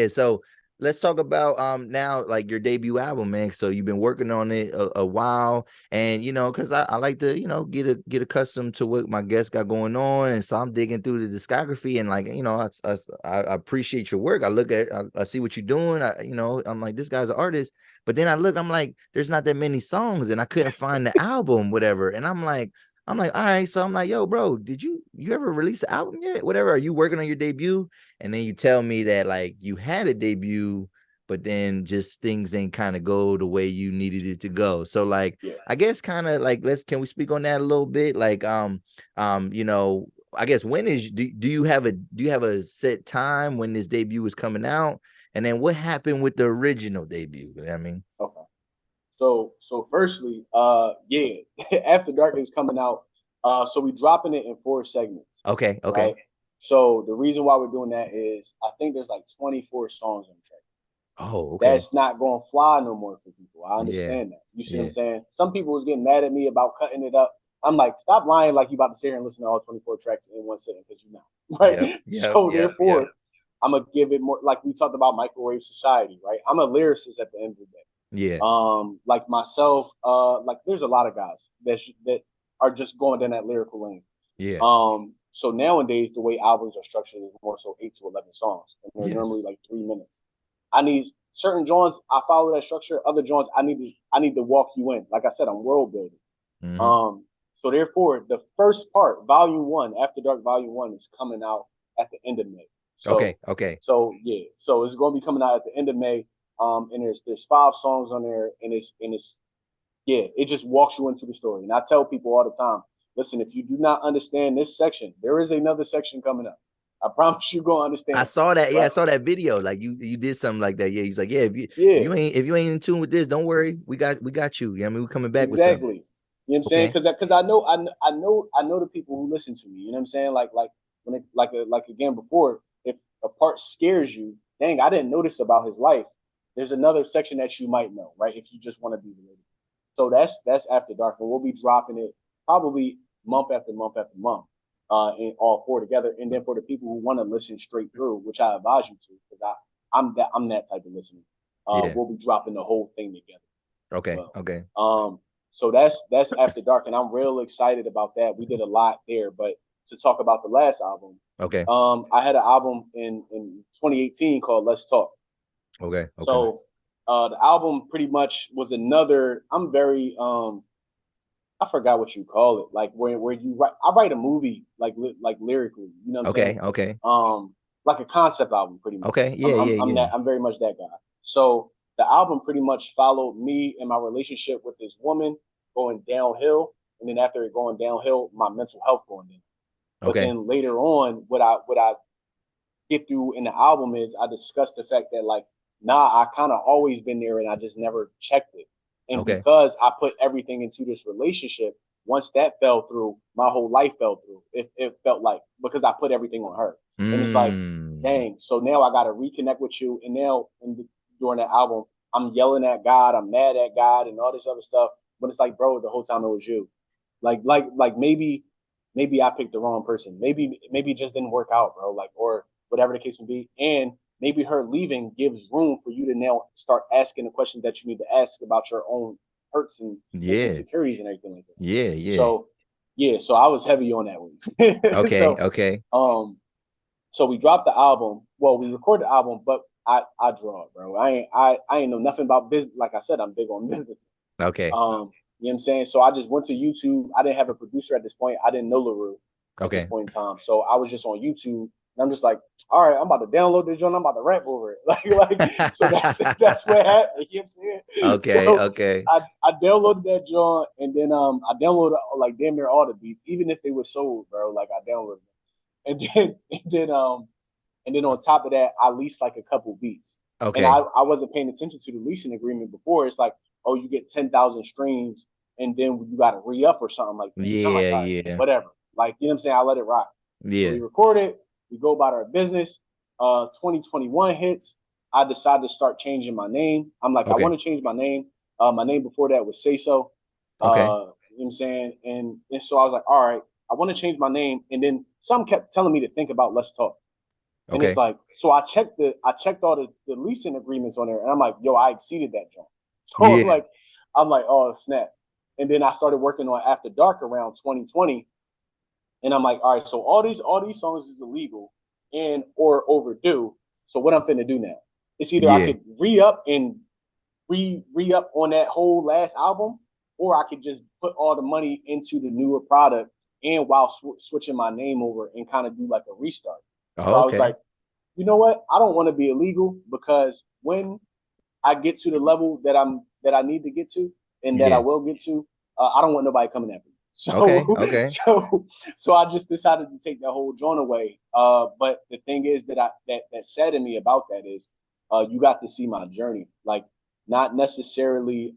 So let's talk about now, like, your debut album, man. So you've been working on it a while, and you know, because I like to, you know, get accustomed to what my guests got going on, and so I'm digging through the discography, and like, you know, I appreciate your work. I look at, I see what you're doing. You know, I'm like, this guy's an artist, but then I'm like, there's not that many songs, and I couldn't find the album, whatever, and I'm like, all right. So I'm like, yo, bro, did you ever release an album yet? Whatever. Are you working on your debut? And then you tell me that like you had a debut, but then just things ain't kind of go the way you needed it to go. So like, I guess kind of like, can we speak on that a little bit? Like, you know, I guess do you have a set time when this debut is coming out? And then what happened with the original debut? You know what I mean? Okay. So firstly, After Dark is coming out. So we dropping it in 4 segments. Okay. Right? So the reason why we're doing that is I think there's like 24 songs on the track. Oh, okay. That's not gonna fly no more for people. I understand that. You see what I'm saying? Some people was getting mad at me about cutting it up. I'm like, stop lying like you about to sit here and listen to all 24 tracks in one sitting, because you're not. Right? Therefore, I'm gonna give it more, like we talked about Microwave Society, right? I'm a lyricist at the end of the day. Like myself, like there's a lot of guys that are just going down that lyrical lane. So nowadays the way albums are structured is more so 8 to 11 songs, and they're normally like 3 minutes. I need certain joints, I follow that structure. Other joints, I need to walk you in. Like I said, I'm world building. So therefore, the first part, Volume 1, After Dark Volume 1, is coming out at the end of May. So, So so it's going to be coming out at the end of May. And there's 5 songs on there, and it just walks you into the story. And I tell people all the time, listen, if you do not understand this section, there is another section coming up. I promise you're gonna understand. I saw that. Right? I saw that video. Like you did something like that. Yeah, he's like, if you ain't in tune with this, don't worry. We got you. Yeah, I mean, we're coming back with something. You know what I'm saying? Because I know the people who listen to me. You know what I'm saying? Like when it, again before, if a part scares you, dang, I didn't notice about his life. there's another section that you might know, right? If you just want to be related. So that's After Dark, and we'll be dropping it probably month after month after month, in all 4 together. And then for the people who want to listen straight through, which I advise you to, because I'm that type of listener. We'll be dropping the whole thing together. Okay. Well. Okay. So that's After Dark, and I'm real excited about that. We did a lot there, but to talk about the last album, okay. I had an album in 2018 called Let's Talk. Okay. So the album pretty much was another. I'm very I forgot what you call it. Like where you write. I write a movie like lyrically. You know what I'm saying? Okay. Like a concept album, pretty much. Okay. Yeah. I'm very much that guy. So the album pretty much followed me and my relationship with this woman going downhill, and then after it going downhill, my mental health going down. But then later on, what I get through in the album is I discuss the fact that like, I kind of always been there and I just never checked it. And because I put everything into this relationship, once that fell through, my whole life fell through. It felt like, because I put everything on her. And it's like, dang, so now I got to reconnect with you. And now during the album, I'm yelling at God, I'm mad at God and all this other stuff. But it's like, bro, the whole time it was you. Like maybe I picked the wrong person. Maybe it just didn't work out, bro. Like, or whatever the case may be. And maybe her leaving gives room for you to now start asking the questions that you need to ask about your own hurts and insecurities and everything like that. Yeah. So I was heavy on that one. Okay. So we dropped the album. Well, we recorded the album, but I draw it, bro. I ain't know nothing about business. Like I said, I'm big on business. Okay. You know what I'm saying? So I just went to YouTube. I didn't have a producer at this point. I didn't know LaRue at this point in time. So I was just on YouTube. And I'm just like, all right, I'm about to download this joint. I'm about to rap over it. So that's what happened. You know what I'm saying? Okay. I downloaded that joint, and then I downloaded like damn near all the beats, even if they were sold, bro. Like I downloaded them. And then on top of that, I leased like a couple beats. Okay. And I wasn't paying attention to the leasing agreement before. It's like, oh, you get 10,000 streams, and then you got to re-up or something like that. Yeah. Whatever. Like, you know what I'm saying? I let it rock. Yeah. So we record it. We go about our business. 2021 hits. I decided to start changing my name. I'm like, I want to change my name. My name before that was Say So. You know what I'm saying? And so I was like, all right, I want to change my name. And then some kept telling me to think about Let's Talk. And it's like, so I checked all the leasing agreements on there, and I'm like, yo, I exceeded that jump. So I'm like, oh snap. And then I started working on After Dark around 2020. And I'm like, all right, so all these songs is illegal and or overdue. So what I'm finna do now? It's either I could re-up and re-up on that whole last album, or I could just put all the money into the newer product and while switching my name over and kind of do like a restart. So I was like, you know what? I don't want to be illegal, because when I get to the level that I need to get to and that I will get to, I don't want nobody coming after me. So I just decided to take that whole joint away. But the thing is that saddened me about that is you got to see my journey. Like, not necessarily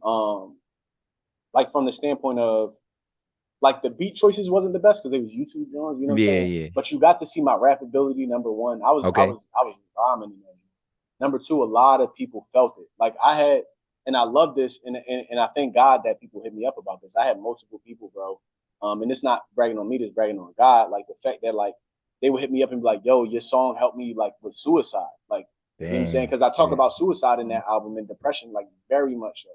like from the standpoint of like the beat choices wasn't the best because they was YouTube joints, you know what I'm saying? Yeah. But you got to see my rap ability, number one. I was rhyming. Number two, a lot of people felt it. Like I had, and I love this, and I thank God that people hit me up about this. I had multiple people, bro. And it's not bragging on me, it's bragging on God. Like the fact that like they would hit me up and be like, yo, your song helped me like with suicide. Like, you know what I'm saying? Because I talk about suicide in that album and depression, like very much so.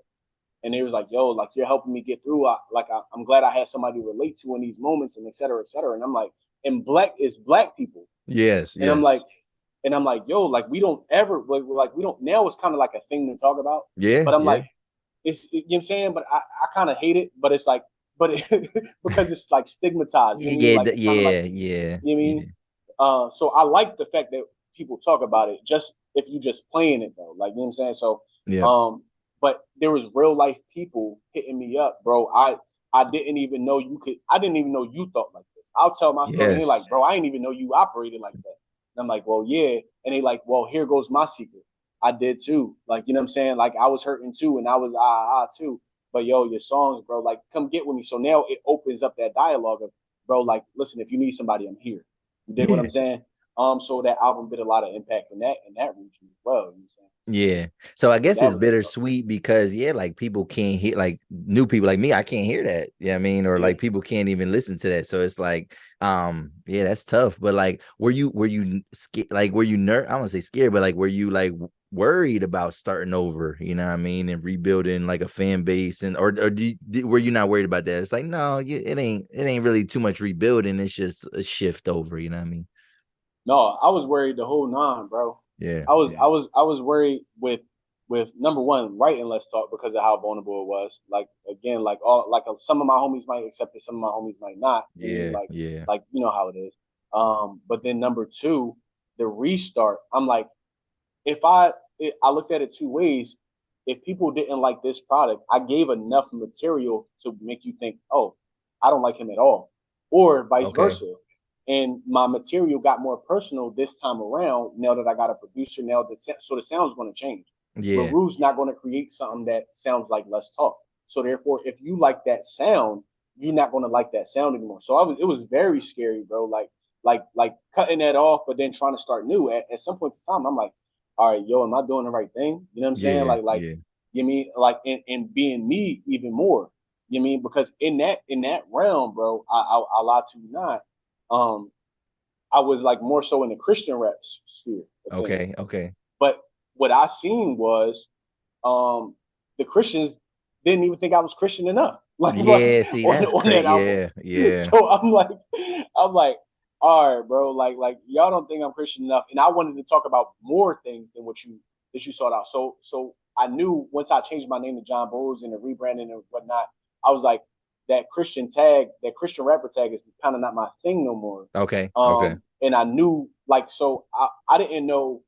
And they was like, yo, like you're helping me get through. I'm glad I had somebody to relate to in these moments, and et cetera, et cetera. And I'm like, and black is black people. Yes. And I'm like, yo, like we don't ever, like we don't, now it's kind of like a thing to talk about. Yeah. But I'm like, you know what I'm saying? But I kind of hate it, but it's like, because it's like stigmatized. You know what I mean? Yeah. You know what I mean? So I like the fact that people talk about it, just if you just playing it though. Like, you know what I'm saying? So, but there was real life people hitting me up, bro. I didn't even know I didn't even know you thought like this. I'll tell my story. And they're like, bro, I didn't even know you operated like that. And I'm like, well, yeah. And they like, well, here goes my secret. I did too. Like, you know what I'm saying? Like I was hurting too. And I was too. But yo, your songs, bro, like come get with me. So now it opens up that dialogue of, bro, like, listen, if you need somebody, I'm here. You dig what I'm saying? So that album did a lot of impact in that region as well. You know what I'm saying? Yeah. So I guess it's bittersweet because like people can't hear, like new people like me, I can't hear that. Yeah, I mean, or like people can't even listen to that. So it's like, yeah, that's tough. But like, were you scared? Like, were you I don't want to say scared, but like, were you like worried about starting over? You know what I mean, and rebuilding like a fan base, and or were you not worried about that? It's like, no, it ain't really too much rebuilding. It's just a shift over. You know what I mean? No, I was worried the whole nine, bro. Yeah, I was worried with number one, writing Let's Talk because of how vulnerable it was. Like again, like some of my homies might accept it, some of my homies might not. Yeah, like you know how it is. But then number two, the restart. I'm like, I looked at it two ways. If people didn't like this product, I gave enough material to make you think, oh, I don't like him at all, or vice versa. And my material got more personal this time around. Now that I got a producer, so the sound's going to change. Yeah, LaRue's not going to create something that sounds like Let's Talk. So therefore, if you like that sound, you're not going to like that sound anymore. So it was very scary, bro. Like cutting that off, but then trying to start new. At some point in time, I'm like, all right, yo, am I doing the right thing? You know what I'm saying? You mean like and being me even more. You mean because in that realm, bro, I lie to you not. I was like more so in the Christian rap sphere. Okay. But what I seen was the Christians didn't even think I was Christian enough. See, that's crazy. That album. Yeah. So I'm like, all right, bro, like y'all don't think I'm Christian enough. And I wanted to talk about more things than what you sought out. So I knew once I changed my name to Jon Bolds and the rebranding and whatnot, I was like, that Christian rapper tag is kind of not my thing no more. Okay. And I knew, like, so I didn't know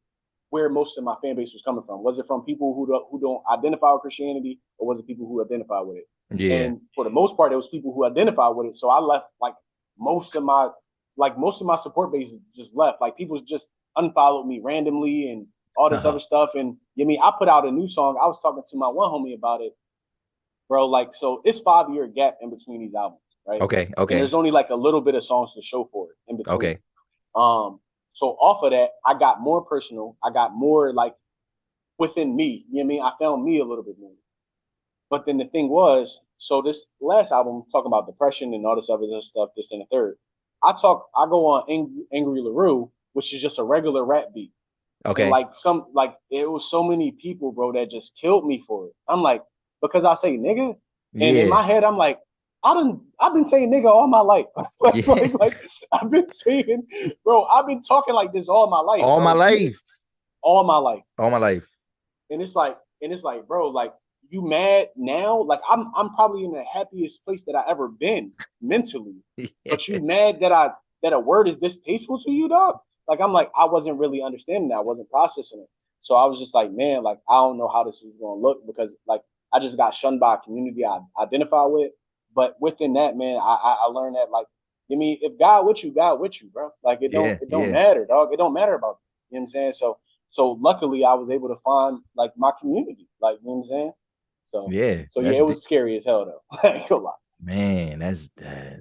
where most of my fan base was coming from. Was it from people who don't identify with Christianity, or was it people who identify with it? Yeah. And for the most part, it was people who identify with it. So I left like most of my support base just left. Like people just unfollowed me randomly and all this other stuff. And I put out a new song. I was talking to my one homie about it, bro. Like, so it's 5-year gap in between these albums, right? Okay. And there's only like a little bit of songs to show for it in between. Okay. So off of that, I got more personal. I got more like within me. You know what I mean? I found me a little bit more. But then the thing was, so this last album talking about depression and all this other stuff, this and the third. I go on Angry LaRue, which is just a regular rap beat. Okay. And it was so many people, bro, that just killed me for it. I'm like, because I say nigga, and in my head, I'm like, I've been saying nigga all my life. like I've been saying, bro, I've been talking like this all my life. All my life. And it's like, bro, like, you mad now? Like I'm probably in the happiest place that I ever been mentally. But you mad that a word is distasteful to you, dog? Like I'm like, I wasn't really understanding that. I wasn't processing it. So I was just like, man, like I don't know how this is gonna look, because like I just got shunned by a community I identify with. But within that, man, I learned that, like, if God with you, bro. Like it don't matter, dog. It don't matter about you. You know what I'm saying? So luckily I was able to find like my community. Like, you know what I'm saying? So it was scary as hell though. Like a lot. Man, that's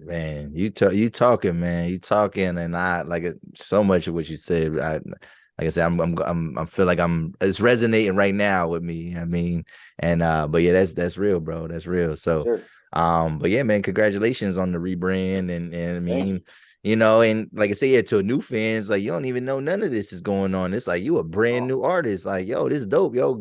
man. You talking, man. You talking, and I like it so much of what you said. Like I said, I feel like it's resonating right now with me. I mean, and but yeah, that's real, bro. That's real. So, sure. But yeah, man, congratulations on the rebrand, and I mean, and like I say, yeah, to a new fans, like you don't even know none of this is going on. It's like you a brand new artist. Like, yo, this is dope. Yo,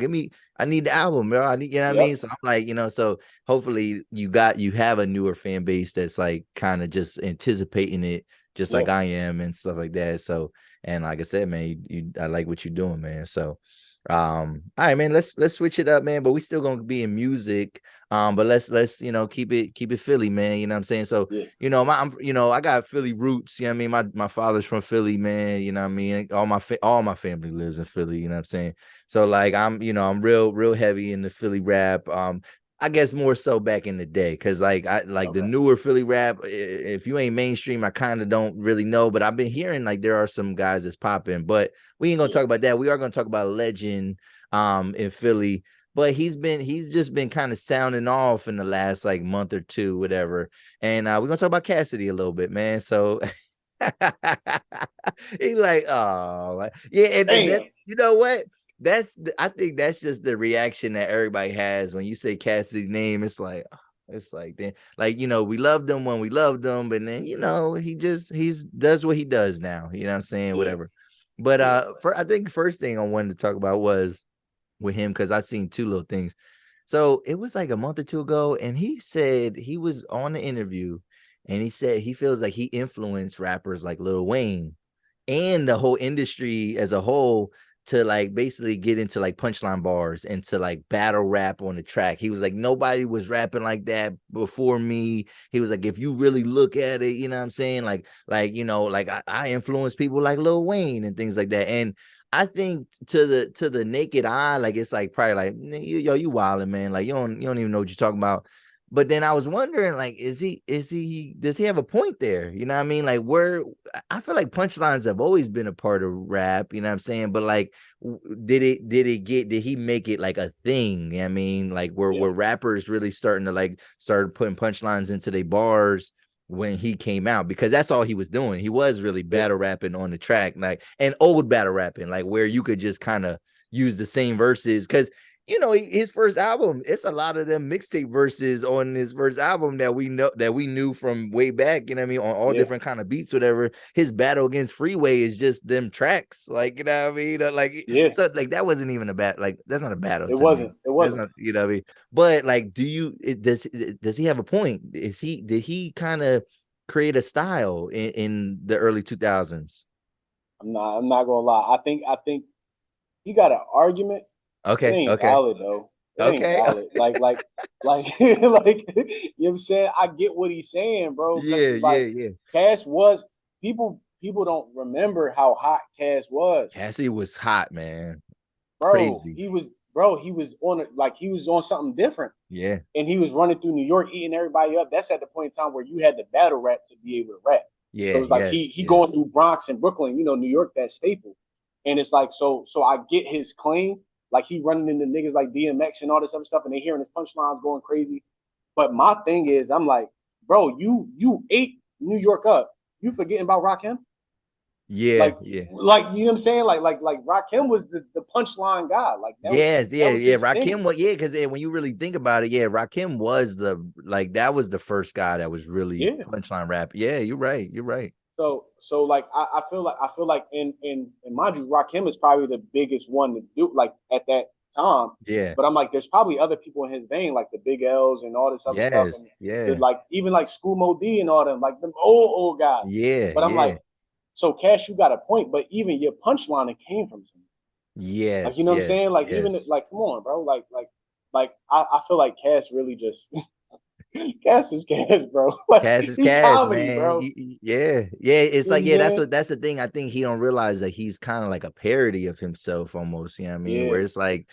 I need the album, bro. I need, you know what I mean? So I'm like, so hopefully you have a newer fan base that's like kind of just anticipating it, just like I am and stuff like that. So, and like I said, man, I like what you're doing, man. So, all right, man, let's switch it up, man, but we still gonna be in music. But let's keep it Philly, man. You know what I'm saying? So, I got Philly roots. You know what I mean? My father's from Philly, man. You know what I mean? All my family lives in Philly. You know what I'm saying? So like I'm real heavy in the Philly rap. I guess more so back in the day, because like the newer Philly rap, if you ain't mainstream, I kind of don't really know, but I've been hearing like there are some guys that's popping, but we ain't gonna talk about that. We are gonna talk about a legend in Philly, but he's just been kind of sounding off in the last like month or two, whatever. And we're gonna talk about Cassidy a little bit, man. So He like, oh yeah, and that, you know what? I think that's just the reaction that everybody has when you say Cassidy's name. It's like then, like, you know, we loved him when we loved him, but then, you know, he's does what he does now. You know what I'm saying? Whatever. But I think first thing I wanted to talk about was with him, because I seen two little things. So it was like a month or two ago, and he said he was on the interview, and he said he feels like he influenced rappers like Lil Wayne and the whole industry as a whole to like basically get into like punchline bars and to like battle rap on the track. He was like, nobody was rapping like that before me. He was like, if you really look at it, you know what I'm saying? Like, you know, like I influence people like Lil Wayne and things like that. And I think to the naked eye, like it's like probably like, yo, you wildin', man. Like you don't even know what you're talking about. But then I was wondering, like, does he have a point there? You know what I mean? Like, I feel like punchlines have always been a part of rap, you know what I'm saying? But like, did he make it like a thing? You know what I mean, like were rappers really starting to like start putting punchlines into their bars when he came out? Because that's all he was doing. He was really battle rapping on the track, like, and old battle rapping, like where you could just kind of use the same verses. Because you know, his first album, it's a lot of them mixtape verses on his first album that we knew from way back, you know what I mean, on all different kind of beats, whatever. His battle against Freeway is just them tracks, like, you know what I mean? Like, so like that wasn't even a battle, like that's not a battle. It wasn't. Me. It wasn't. Not, you know what I mean? But like, does he have a point? Did he kind of create a style in the early 2000s? I'm not gonna lie. I think he got an argument. Okay. It ain't valid though. It ain't valid. Like, like, you know what I'm saying? I get what he's saying, bro. Yeah. Cass was people don't remember how hot Cass was. Cassidy was hot, man. Bro, crazy. He was on something different. Yeah. And he was running through New York, eating everybody up. That's at the point in time where you had the battle rap to be able to rap. Yeah. So it was like he going through Bronx and Brooklyn, you know, New York, that staple. And it's like, so I get his claim. Like he running into niggas like DMX and all this other stuff, and they hearing his punchlines going crazy. But my thing is, I'm like, bro, you ate New York up. You forgetting about Rakim? Yeah, like you know what I'm saying? Like Rakim was the punchline guy. Like that Rakim was because when you really think about it, Rakim was that was the first guy that was really punchline rap. Yeah, you're right. So like I feel like in mind you, Rakim is probably the biggest one to do like at that time. Yeah. But I'm like, there's probably other people in his vein, like the Big L's and all this other stuff. And like even like School Mo D and all them, like them old guys. Yeah. But I'm like, so Cash, you got a point, but even your punchline, it came from him. Yes. Like, you know what I'm saying? Like even like, come on, bro. Like I feel like Cash really just Cass is Cass, bro. Like, Cass is Cass, comedy, man. Bro. Yeah. It's like, that's the thing. I think he don't realize that he's kind of like a parody of himself almost. You know what I mean? Where it's like,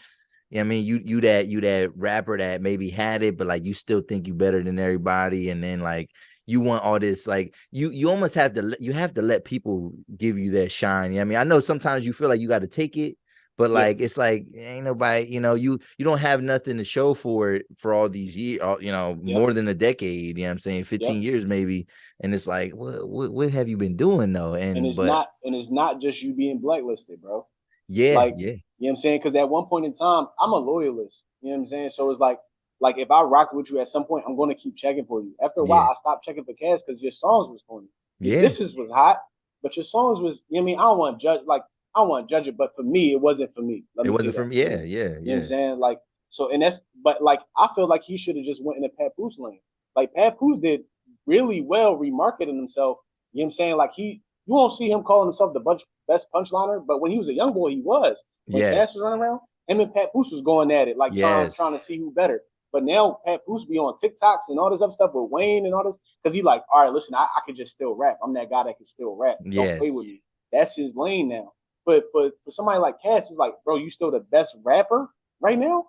I mean, you that rapper that maybe had it, but like you still think you better than everybody, and then like you want all this, like you almost have to let people give you that shine. You know what I mean? I know sometimes you feel like you got to take it. But like it's like ain't nobody, you know, you don't have nothing to show for it for all these years, you know, more than a decade, you know what I'm saying, 15 years maybe. And it's like, what have you been doing though? And it's not just you being blacklisted, bro. Yeah. You know what I'm saying? Because at one point in time, I'm a loyalist. You know what I'm saying? So it's like if I rock with you at some point, I'm going to keep checking for you. After a while, I stopped checking for Cass because your songs was funny. This was hot, but your songs was, you know what I mean? I don't want to judge it, but for me, it wasn't for me. It wasn't for me. Yeah. You know what I'm saying? Like, so, and but like, I feel like he should have just went in the Papoose lane. Like, Papoose did really well remarketing himself. You know what I'm saying? Like, you won't see him calling himself the best punchliner, but when he was a young boy, he was. When Cass was running around, him and Papoose was going at it, like trying to see who better. But now Papoose be on TikToks and all this other stuff with Wayne and all this, because he like, all right, listen, I could just still rap. I'm that guy that can still rap. Don't play with me. That's his lane now. But for somebody like Cass, it's like, bro, you still the best rapper right now?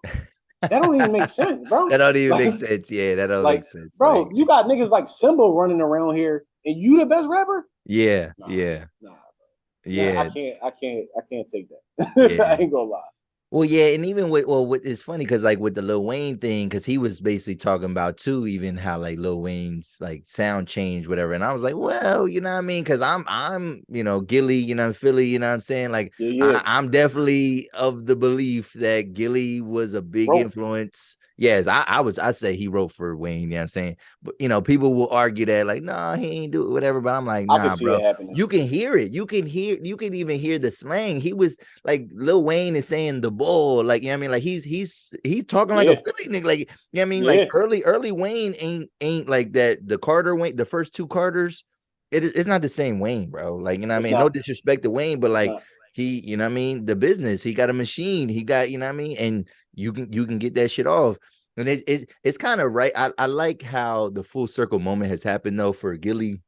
That don't even make sense, bro. That don't even make sense. Yeah, that don't make sense. Bro, you got niggas like Simba running around here, and you the best rapper? Yeah, nah, bro. Yeah, I can't take that. I ain't gonna lie. Well, yeah, and even with it's funny because like with the Lil Wayne thing, because he was basically talking about too, even how like Lil Wayne's like sound change, whatever. And I was like, well, you know what I mean? Because I'm Gilly, Philly, you know what I'm saying? Like I'm definitely of the belief that Gilly was a big influence. Yes, I say he wrote for Wayne, you know what I'm saying? But people will argue that, like, nah, he ain't do it, whatever. But I'm like, nah, bro. You can hear it. You can even hear the slang. He was like Lil Wayne is saying the bull, like, you know what I mean? Like he's talking like a Philly nigga, like, you know what I mean? Like early Wayne ain't like that. The Carter Wayne, the first two Carters, it's not the same Wayne, bro. Like, you know what I mean? No disrespect to Wayne, but like he, you know what I mean? The business, he got a machine, he got, you know what I mean? And you can get that shit off. And it's kind of right. I like how the full circle moment has happened though for Gilly,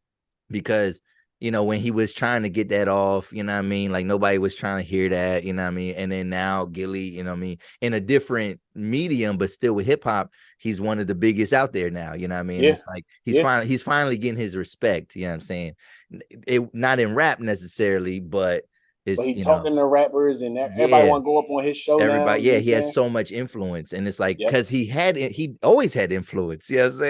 because when he was trying to get that off, you know what I mean? Like nobody was trying to hear that, you know what I mean? And then now Gilly, you know what I mean, in a different medium, but still with hip hop, he's one of the biggest out there now, you know what I mean? It's like he's finally getting his respect, you know what I'm saying? It not in rap necessarily, but he's talking to rappers and everybody want to go up on his show now. He has so much influence, and it's like because he always had influence. You know what I'm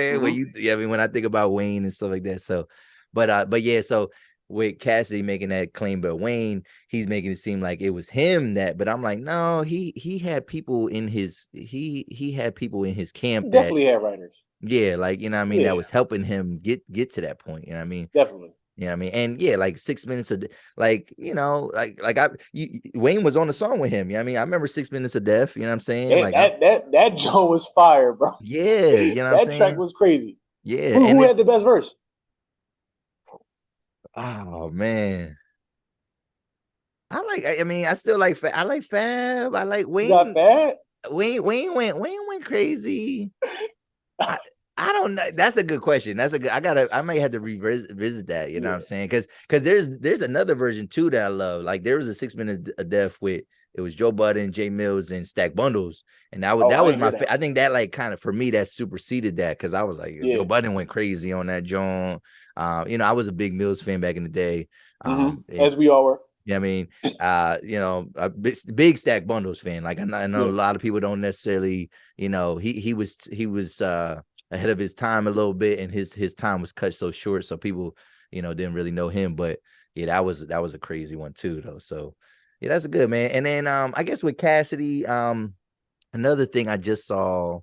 saying? When I think about Wayne and stuff like that. So, but yeah, so with Cassidy making that claim, but Wayne, he's making it seem like it was him that. But I'm like, no, he had people in his he had people in his camp that definitely had writers. Yeah, like you know what I mean, that was helping him get to that point. You know what I mean? Definitely. You know what I mean? And yeah, like 6 minutes of like, Wayne was on the song with him. You know what I mean? I remember 6 minutes of Death, you know what I'm saying? That Joe was fire, bro. Yeah, you know what I'm saying? That track was crazy. Yeah. Who had the best verse? Oh man. I still like Fab. I like Fab. I like Wayne. You got Fab? Wayne went crazy. I don't know. That's a good question. I might have to revisit that. You know what I'm saying? Because there's another version too that I love. Like there was a 6 minute of Death with it was Joe Budden, Jay Mills, and Stack Bundles, and that was my. I think that like kind of for me that superseded that because I was like Joe Budden went crazy on that Joan. I was a big Mills fan back in the day. As we all were. Yeah, I mean, a big Stack Bundles fan. Like I know a lot of people don't necessarily, he was ahead of his time a little bit, and his time was cut so short, so people, didn't really know him. But yeah, that was a crazy one too, though. So yeah, that's a good man. And then I guess with Cassidy, another thing I just saw,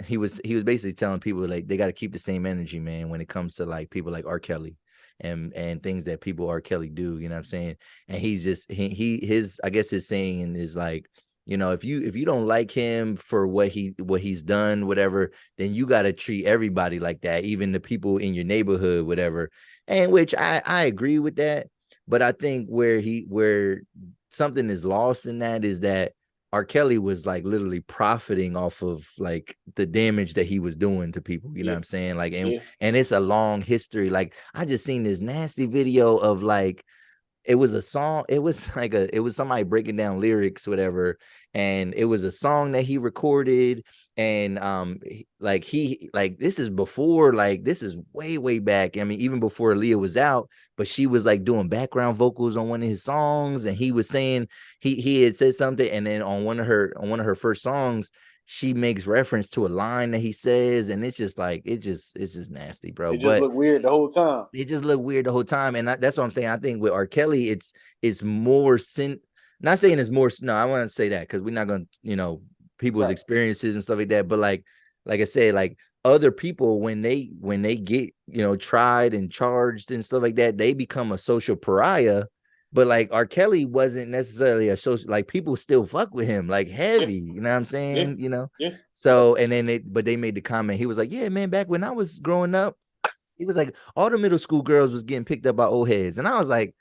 he was basically telling people like they got to keep the same energy, man, when it comes to like people like R. Kelly. And things that people R. Kelly do, you know what I'm saying? And he's just his I guess his saying is like, if you don't like him for what he's done, whatever, then you got to treat everybody like that, even the people in your neighborhood, whatever. And which I agree with that, but I think where something is lost in that is that R. Kelly was like literally profiting off of like the damage that he was doing to people. You know what I'm saying? Like, and it's a long history. Like I just seen this nasty video of like, it was a song. It was somebody breaking down lyrics, whatever. And it was a song that he recorded. And this is before, like, this is way back. I mean, even before Aaliyah was out, but she was like doing background vocals on one of his songs. And he was saying he had said something. And then on one of her first songs, she makes reference to a line that he says, and it's just like it's just nasty, bro. It just looked weird the whole time. It just looked weird the whole time, and that's what I'm saying. I think with R. Kelly, it's more not saying it's more. No, I want to say that because we're not going to, people's experiences and stuff like that. But like I said, like other people when they get tried and charged and stuff like that, they become a social pariah. But like R. Kelly wasn't necessarily a social, like people still fuck with him like heavy, you know what I'm saying? So and then they made the comment, he was like, yeah, man, back when I was growing up, he was like, all the middle school girls was getting picked up by old heads. And I was like,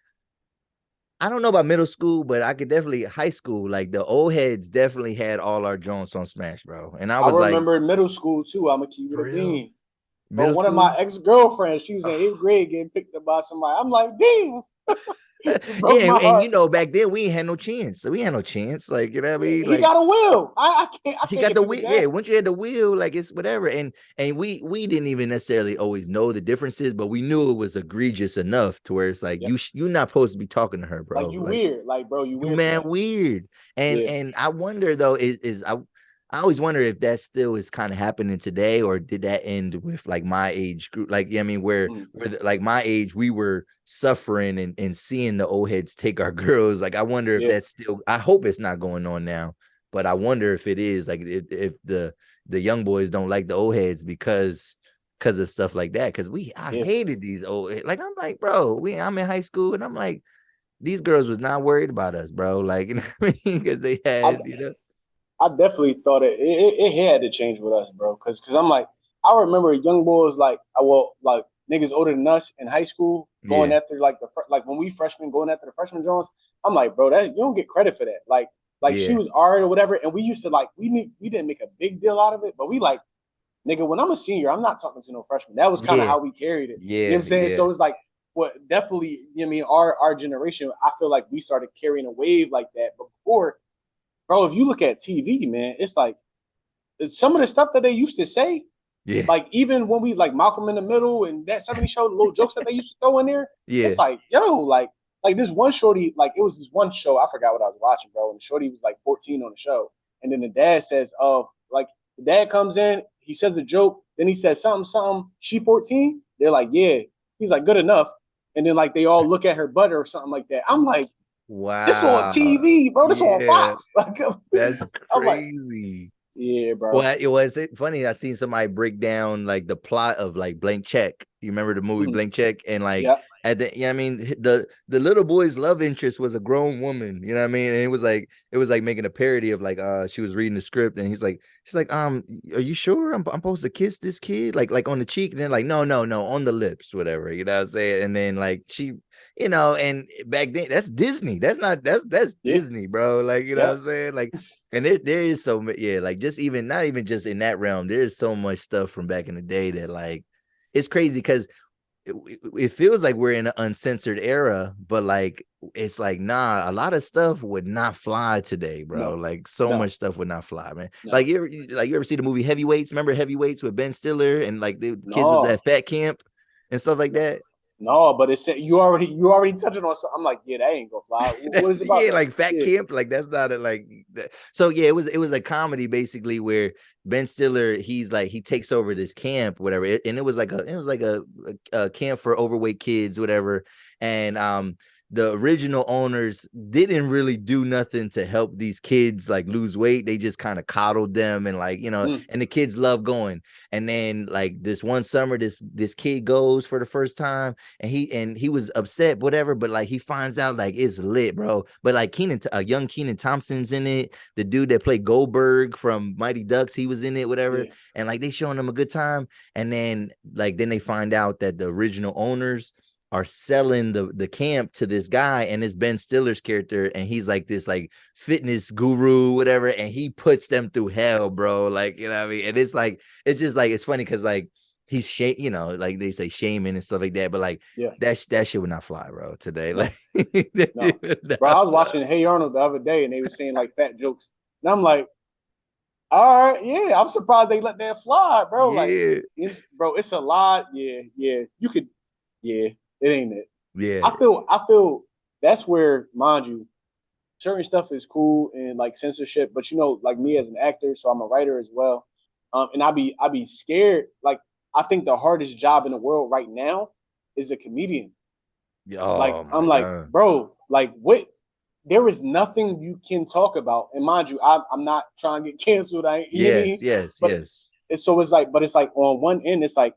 I don't know about middle school, but I could definitely high school, like the old heads definitely had all our Jones on Smash, bro. And I remember in middle school too. I'm gonna keep it a bean. But one of my ex-girlfriends, she was in 8th grade getting picked up by somebody. I'm like, damn. Yeah, and you know, back then we ain't had no chance. So we had no chance. Like, you know what I mean? He got a will. I can't. He got the wheel. Yeah, once you had the wheel, like it's whatever. And we didn't even necessarily always know the differences, but we knew it was egregious enough to where it's like you're not supposed to be talking to her, bro. Like you weird, like bro, you weird. Man, weird. And I wonder though, I always wonder if that still is kind of happening today, or did that end with like my age group? Like, I mean, where like my age, we were suffering and seeing the old heads take our girls. Like, I wonder if that's still, I hope it's not going on now, but I wonder if it is, like if the young boys don't like the old heads because of stuff like that. Cause I hated these old, like, I'm like, bro, I'm in high school and I'm like, these girls was not worried about us, bro. Like, you know what I mean? Because they had, you know. I definitely thought it had to change with us, bro. Because I'm like, I remember young boys like niggas older than us in high school going after like when we freshmen going after the freshman Jones. I'm like, bro, that you don't get credit for that. Like she was alright or whatever, and we used to like we didn't make a big deal out of it, but we like, nigga, when I'm a senior, I'm not talking to no freshman. That was kind of how we carried it. Yeah, you know what I'm saying? So it's like, definitely, you know what I mean, our generation, I feel like we started carrying a wave like that. But before, bro, if you look at TV, man, it's like some of the stuff that they used to say, like even when we like Malcolm in the Middle and that 70 show, the little jokes that they used to throw in there, it's like, yo, like this one shorty, like it was this one show, I forgot what I was watching, bro, and the shorty was like 14 on the show, and then the dad says, like the dad comes in, he says a joke, then he says something, she 14? They're like, yeah. He's like, good enough. And then like they all look at her butt or something like that. I'm like, wow, this on TV, bro. This on Fox. Like, that's crazy. Like, yeah, bro. Well, it was funny. I seen somebody break down like the plot of like Blank Check. You remember the movie Blank Check? And like at the, I mean, the little boy's love interest was a grown woman. You know what I mean? And it was like making a parody of like she was reading the script and she's like, are you sure I'm supposed to kiss this kid like on the cheek? And then like, no, on the lips, whatever. You know what I'm saying? And then like she, you know, and back then that's Disney. That's Disney, bro. Like, you know what I'm saying? Like, and there is so much, like just even not even just in that realm, there's so much stuff from back in the day that like it's crazy because it feels like we're in an uncensored era, but like it's like, nah, a lot of stuff would not fly today, bro. Like much stuff would not fly, man. Like you ever see the movie Heavyweights? Remember Heavyweights with Ben Stiller and like the kids was at fat camp and stuff like that? No, but it's you already touching on something. I'm like, yeah, that ain't gonna fly. What is it about? Like fat camp, like that's not a like that. So yeah, it was a comedy basically where Ben Stiller, he's like he takes over this camp, whatever, and it was like a camp for overweight kids, whatever, and the original owners didn't really do nothing to help these kids like lose weight. They just kind of coddled them and like, you know, and the kids love going. And then like this one summer, this kid goes for the first time and he was upset, whatever, but like he finds out like it's lit, bro. But like young Kenan Thompson's in it. The dude that played Goldberg from Mighty Ducks, he was in it, whatever. Yeah. And like they showing them a good time. And then they find out that the original owners are selling the camp to this guy, and it's Ben Stiller's character, and he's like this like fitness guru, whatever, and he puts them through hell, bro. Like, you know what I mean? And it's like, it's just like, it's funny because like he's you know, like they say shaming and stuff like that, but like that shit would not fly, bro, today. No. Like no. Bro, I was watching Hey Arnold the other day and they were saying like fat jokes, and I'm like, all right, yeah, I'm surprised they let that fly, bro. Yeah. Like, bro, it's a lot. Yeah, you could, it ain't it. Yeah. I feel that's where, mind you, certain stuff is cool and like censorship, but you know, like me as an actor, so I'm a writer as well. And I be scared. Like, I think the hardest job in the world right now is a comedian. Oh, like, I'm like, God. Bro, like what? There is nothing you can talk about. And mind you, I'm not trying to get canceled. Yes. So it's like, but it's like on one end, it's like,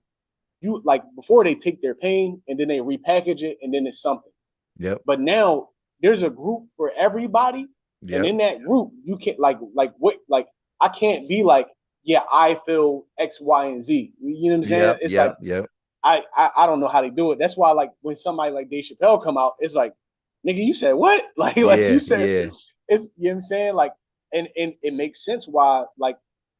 you like before they take their pain and then they repackage it and then it's something. Yep. But now there's a group for everybody. Yep. And in that group, you can't like what, like I can't be like, yeah, I feel X, Y, and Z. You know what I'm saying? It's like, I don't know how they do it. That's why like when somebody like Dave Chappelle come out, it's like, nigga, you said what? Like you said, it's, you know what I'm saying? Like, and it makes sense why like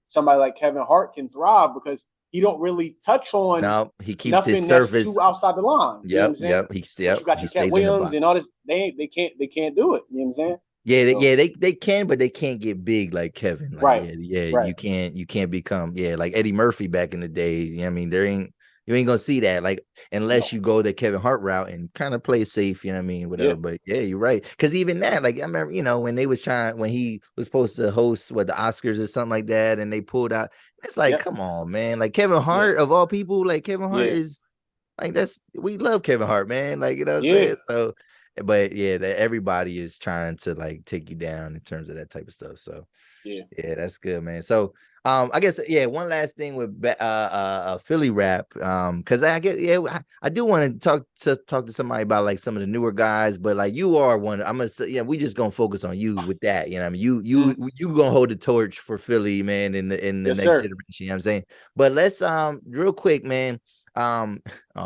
somebody like Kevin Hart can thrive because he don't really touch on he keeps his nothing that's surface too outside the line. You know what I'm saying? Yep. You got your Cat Williams and all this. They can't do it. You know what I'm saying? Yeah, they can, but they can't get big like Kevin. Like, right. You can't become like Eddie Murphy back in the day. You know what I mean, you ain't gonna see that, like, unless you go the Kevin Hart route and kind of play safe, you know what I mean, whatever. But you're right. Because even that, like, I remember, when they was when he was supposed to host the Oscars or something like that, and they pulled out. It's like, come on, man. Like, Kevin Hart of all people, like, Kevin Hart is like, we love Kevin Hart, man. Like, you know what I'm saying? So, but everybody is trying to like take you down in terms of that type of stuff. So yeah, that's good, man. So I guess one last thing with Philly rap, because I do want to talk to somebody about like some of the newer guys, but like you are one. I'm gonna say, we just gonna focus on you with that. You know, I mean, you gonna hold the torch for Philly, man, in the next generation. You know what I'm saying? But let's real quick, man. Oh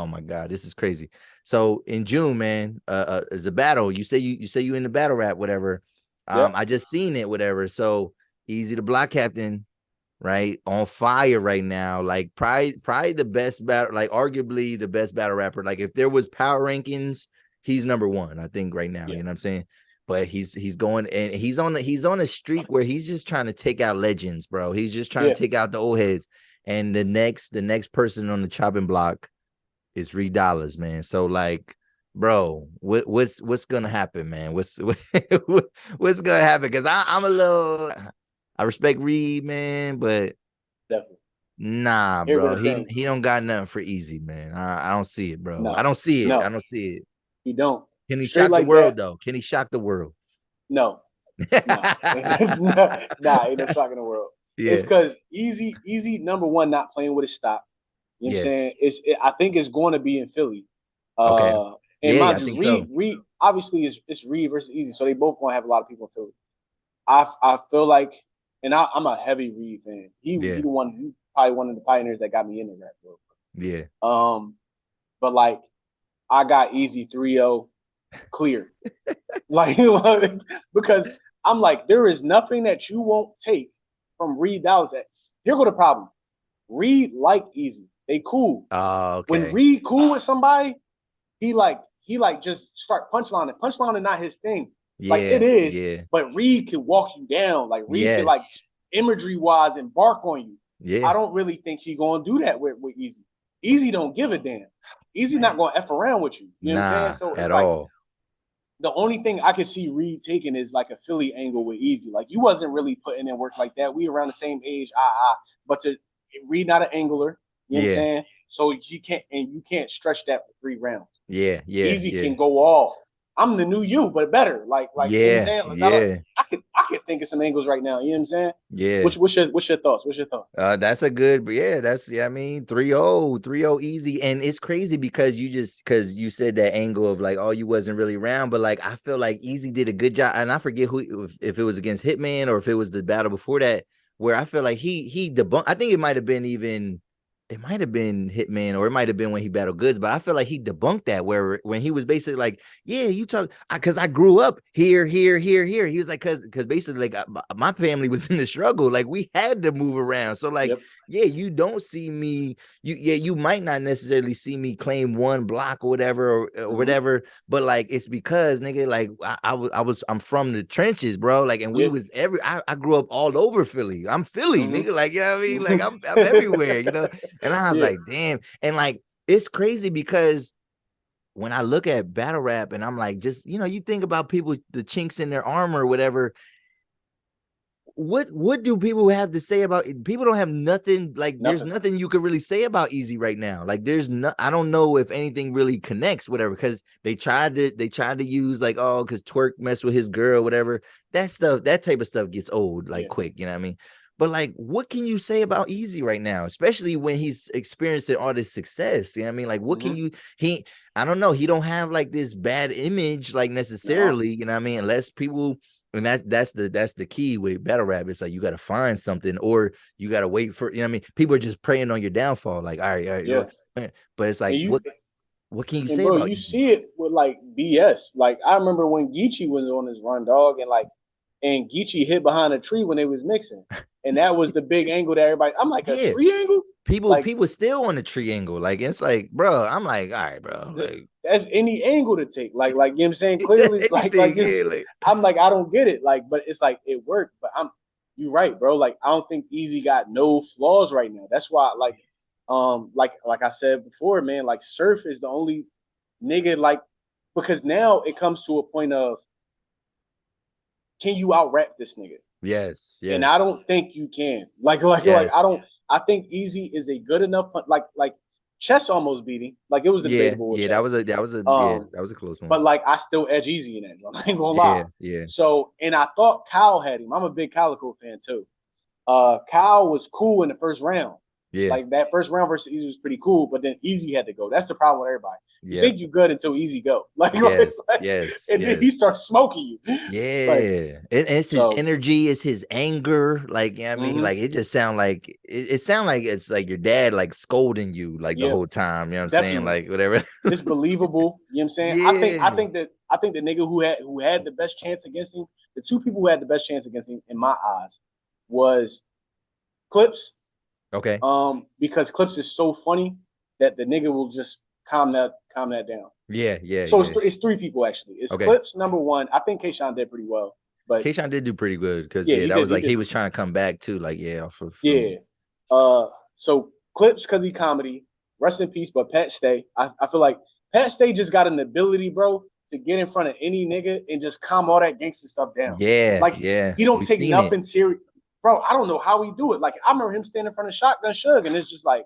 my God, this is crazy. So in June, man, is a battle. You say you in the battle rap, whatever. I just seen it, whatever. So Eazy the Block Captain, right, on fire right now. Like probably the best battle, like arguably the best battle rapper. Like if there was power rankings, he's number one, I think, right now. You know what I'm saying? But he's going, and he's on a streak where he's just trying to take out legends, bro. He's just trying to take out the old heads. And the next person on the chopping block is Reed Dollaz, man. So like, bro, what's gonna happen, man? What's gonna happen? Because I'm a little, I respect Reed, man, but definitely nah, bro. He don't got nothing for Eazy, man. I don't see it, bro. No. I don't see it. I don't see it. He don't. Can he shock the world though? Can he shock the world? No. Nah, ain't no shocking the world. It's because Eazy number one, not playing with his stop. You know what I'm saying? I think it's going to be in Philly. And mind you, Reed obviously it's Reed versus Eazy, so they both going to have a lot of people in Philly. I feel like, and I'm a heavy Reed fan. He probably one of the pioneers that got me into rap. Yeah. But like, I got Eazy 3-0 clear. like because I'm like, there is nothing that you won't take from Reed Dollaz. Here go the problem. Reed like Eazy. They cool. Oh, okay. When Reed cool with somebody, he just start punchlining. Punchlining not his thing. Like it is, but Reed can walk you down. Like Reed can like imagery wise embark on you. Yeah. I don't really think he gonna do that with Eazy. Eazy don't give a damn. Eazy not gonna F around with you. You know what I'm saying? So it's like all. The only thing I could see Reed taking is like a Philly angle with Eazy. Like you wasn't really putting in work like that. We around the same age, but to Reed not an angler. You know what I'm saying? So you can't stretch that for 3 rounds. Yeah. Eazy can go off. I'm the new you, but better. Like you know what I'm saying? Like, I could think of some angles right now. You know what I'm saying? Yeah. What's your thoughts? What's your thoughts? That's a good, I mean, 3-0 Eazy. And it's crazy because you said that angle of like, oh, you wasn't really around, but like I feel like Eazy did a good job. And I forget if it was against Hitman or if it was the battle before that, where I feel like he debunked. I think it might have been Hitman, or it might have been when he battled Goods, but I feel like he debunked that when he was basically like, yeah, you talk, because I grew up here. He was like, because basically like my family was in the struggle, like we had to move around. So like, you don't see me, you might not necessarily see me claim one block or whatever, or whatever, but like it's because nigga, like I'm from the trenches, bro. Like, and we was I grew up all over Philly. I'm Philly, nigga. Like, you know what I mean? Like I'm everywhere, you know. And I was like, damn. And like, it's crazy because when I look at battle rap and I'm like, just, you think about people, the chinks in their armor or whatever. What do people have to say about it? People don't have nothing. Like, there's nothing you could really say about Eazy right now. Like, I don't know if anything really connects, whatever, because they tried to use like, oh, because Twerk messed with his girl, whatever. That type of stuff gets old like quick, you know what I mean? But like, what can you say about Eazy right now, especially when he's experiencing all this success? You know what I mean? Like, what can I don't know. He don't have like this bad image, like necessarily, you know what I mean? Unless people, and that's the key with battle rap. It's like, you got to find something, or you got to wait for, you know what I mean? People are just preying on your downfall. Like, all right. But it's like, what can you say bro, about you Eazy? See it with like BS. Like, I remember when Geechee was on his run, dog, and Geechee hid behind a tree when they was mixing. And that was the big angle that everybody, I'm like, a tree angle? People still on the triangle. Like, it's like, bro, I'm like, all right, bro. Like, that's any angle to take. Like, you know what I'm saying? Clearly, I'm like, I don't get it. Like, but it's like it worked. But you're right, bro. Like, I don't think Eazy got no flaws right now. That's why, like I said before, man, like Surf is the only nigga, like, because now it comes to a point of, can you out rap this nigga? Yes. And I don't think you can. I think Eazy is a good enough, like Chess almost beat him. Like, it was debatable. Yeah, that was a close one. But like, I still edge Eazy in that. I ain't gonna lie. Yeah. So, and I thought Kyle had him. I'm a big Calico fan too. Kyle was cool in the first round. Yeah. Like, that first round versus Eazy was pretty cool, but then Eazy had to go. That's the problem with everybody. You think you good until Eazy go. Like, then he starts smoking you. Yeah. Like, it's his energy, it's his anger. Like, I mean, like, it just sound like it's like your dad like scolding you like the whole time. You know what I'm saying? Like, whatever. It's believable. You know what I'm saying? Yeah. I think the nigga who had the best chance against him, the two people who had the best chance against him in my eyes was Clips. Okay. Because Clips is so funny that the nigga will just calm that down. Yeah. So it's three people actually. It's Clips, number one. I think K-Shine did pretty well, but K-Shine did do pretty good because he was trying to come back too. Like, So Clips, because he comedy. Rest in peace, but Pat Stay. I feel like Pat Stay just got an ability, bro, to get in front of any nigga and just calm all that gangster stuff down. He don't take nothing serious. Bro, I don't know how he do it. Like, I remember him standing in front of Shotgun Suge, and it's just like,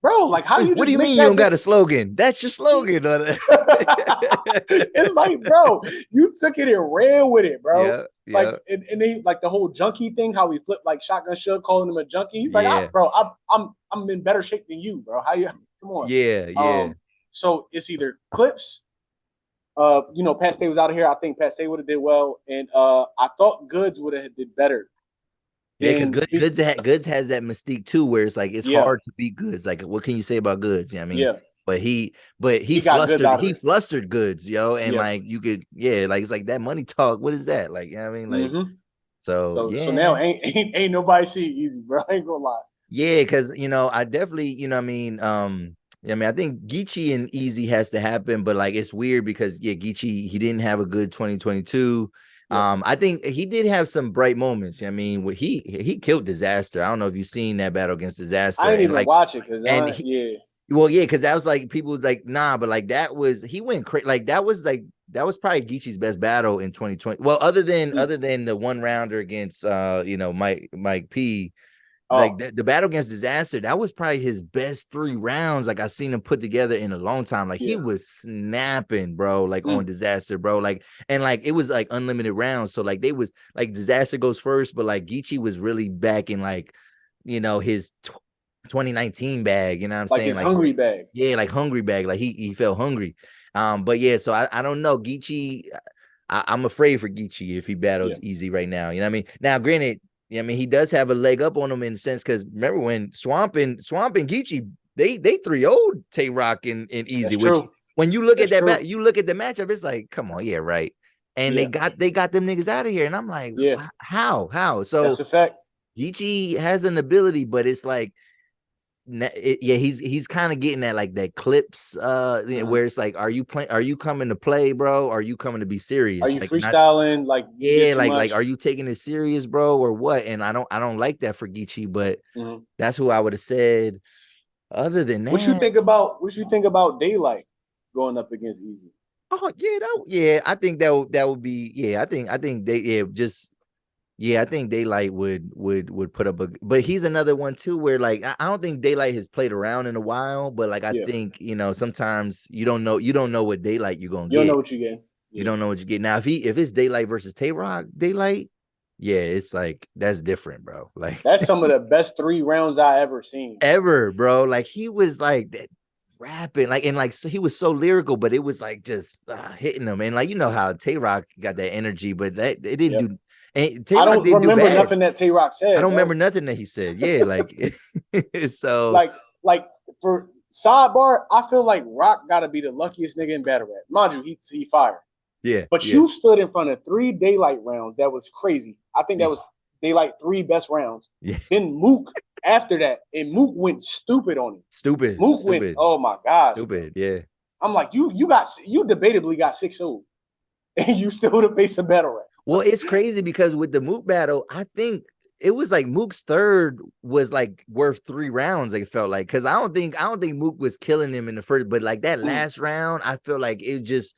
bro, like, how you? What do you mean you don't got a slogan? That's your slogan. It's like, bro, you took it and ran with it, bro. Yeah. Like, and they, like, the whole junkie thing, how he flipped like Shotgun Suge, calling him a junkie. He's like, bro, I'm in better shape than you, bro. How you? Come on. Yeah. So it's either Clips. Pat Stay was out of here. I think Pat Stay would have did well, and I thought Goods would have did better. Yeah, because Goods has that mystique too, where it's like it's hard to beat Goods. Like, what can you say about Goods? I mean, but he flustered Goods, yo, and like you could, like it's like that money talk. What is that? Like, you know what I mean, like, so now ain't nobody see Eazy, bro. I ain't gonna lie. Yeah, because I definitely, I think Geechee and Eazy has to happen, but like it's weird because Geechee, he didn't have a good 2022. I think he did have some bright moments. I mean, he killed Disaster. I don't know if you've seen that battle against Disaster. I didn't even watch it because because that was like people like but like that was he went crazy. Like that was probably Geechee's best battle in 2020. Well, other than the one rounder against Mike P. Like the battle against Disaster, that was probably his best 3 rounds. Like, I seen him put together in a long time. Like he was snapping, bro. Like on Disaster, bro. Like, and like it was like unlimited rounds. So like they was like Disaster goes first, but like Geechee was really back in like his 2019 bag. You know what I'm saying? His hungry bag. Yeah, like hungry bag. Like he felt hungry. But yeah, so I don't know. Geechee, I'm afraid for Geechee if he battles Eazy right now. You know what I mean? Now, granted. I mean, he does have a leg up on him in a sense because remember when Swamp and Geechee they 3-0'd Tay Rock and Eazy, which when you look at that you look at the matchup, it's like, come on, right. And they got them niggas out of here, and I'm like, how? So that's a fact. Geechee has an ability, but it's like, he's kind of getting that Clips where it's like, are you coming to play, bro? Are you coming to be serious? Are you freestyling? Like are you taking it serious, bro, or what? And I don't like that for Geechee, but that's who I would have said. Other than that, what you think about Daylight going up against Eazy? Oh I think that would be I think they I think Daylight would put up but he's another one too where like I don't think Daylight has played around in a while, but like I think sometimes you don't know what Daylight you're gonna get. You don't know what you get. You don't know what you get. Now if it's Daylight versus Tay Rock, Daylight, it's like that's different, bro. Like that's some of the best 3 rounds I ever seen. Ever, bro. Like he was like that rapping, like, and like so he was so lyrical, but it was like just hitting them. And like how Tay Rock got that energy, but that it didn't do. And I don't remember nothing that Tay Rock said. I don't remember nothing that he said. Yeah, like so like for sidebar, I feel like Rock gotta be the luckiest nigga in battle rap. Mind you, he fired. Yeah. But you stood in front of 3 Daylight rounds. That was crazy. I think that was Daylight 3 best rounds. Yeah. Then Mook after that, and Mook went stupid on him. Mook went, oh my God. Stupid, yeah. I'm like, you debatably got 6-0, and you still the face of battle rap. Well, it's crazy because with the Mook battle, I think it was like Mook's third was like worth 3 rounds. It felt like, because I don't think Mook was killing him in the first, but like that last round, I feel like it just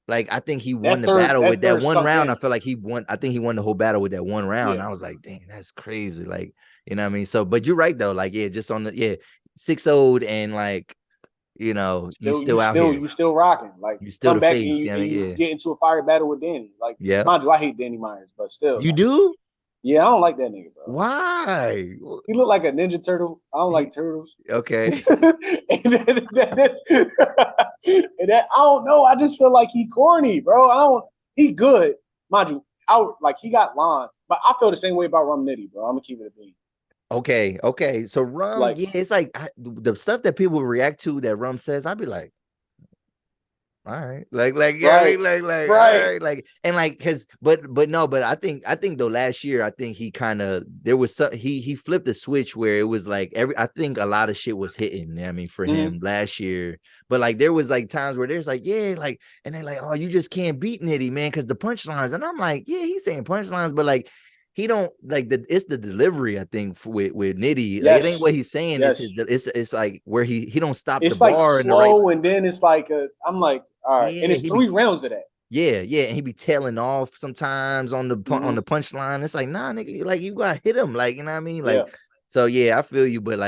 like I think he won the battle with that one round. I feel like he won. I think he won the whole battle with that one round. Yeah. I was like, dang, that's crazy. Like, you know what I mean? So, but you're right though. Like, yeah, just on the 6-0 and like, you know, you still out here. You still rocking. Like, you still come back face, and you get into a fire battle with Danny. Like, mind you, I hate Danny Myers, but still. You do? Yeah, I don't like that nigga, bro. Why? He look like a Ninja Turtle. I don't like turtles. Okay. and that I don't know. I just feel like he corny, bro. He good. Mind you, he got lines, but I feel the same way about Rum Nitty, bro. I'm gonna keep it a beat. Okay. So Rum, it's like the stuff that people react to that Rum says, I'd be like, all right, like, yeah, right. I mean, like, right. All right, like, and like, but I think though last year, I think he kind of, there was some, he flipped the switch where it was like I think a lot of shit was hitting, I mean, for him last year, but like, there was like times where there's like, yeah, like, and then like, oh, you just can't beat Nitty, man, because the punchlines, and I'm like, yeah, he's saying punchlines, but like, he don't like it's the delivery, I think, with Nitty. Yes. Like, it ain't what he's saying. Yes. It's like where he don't stop the bar. It's like slow, and then it's like I'm like, all right, and it's 3 rounds of that. Yeah, and he be tailing off sometimes on the punchline. It's like, nah, nigga, like you gotta hit him, like, you know what I mean, like. Yeah. So yeah, I feel you, but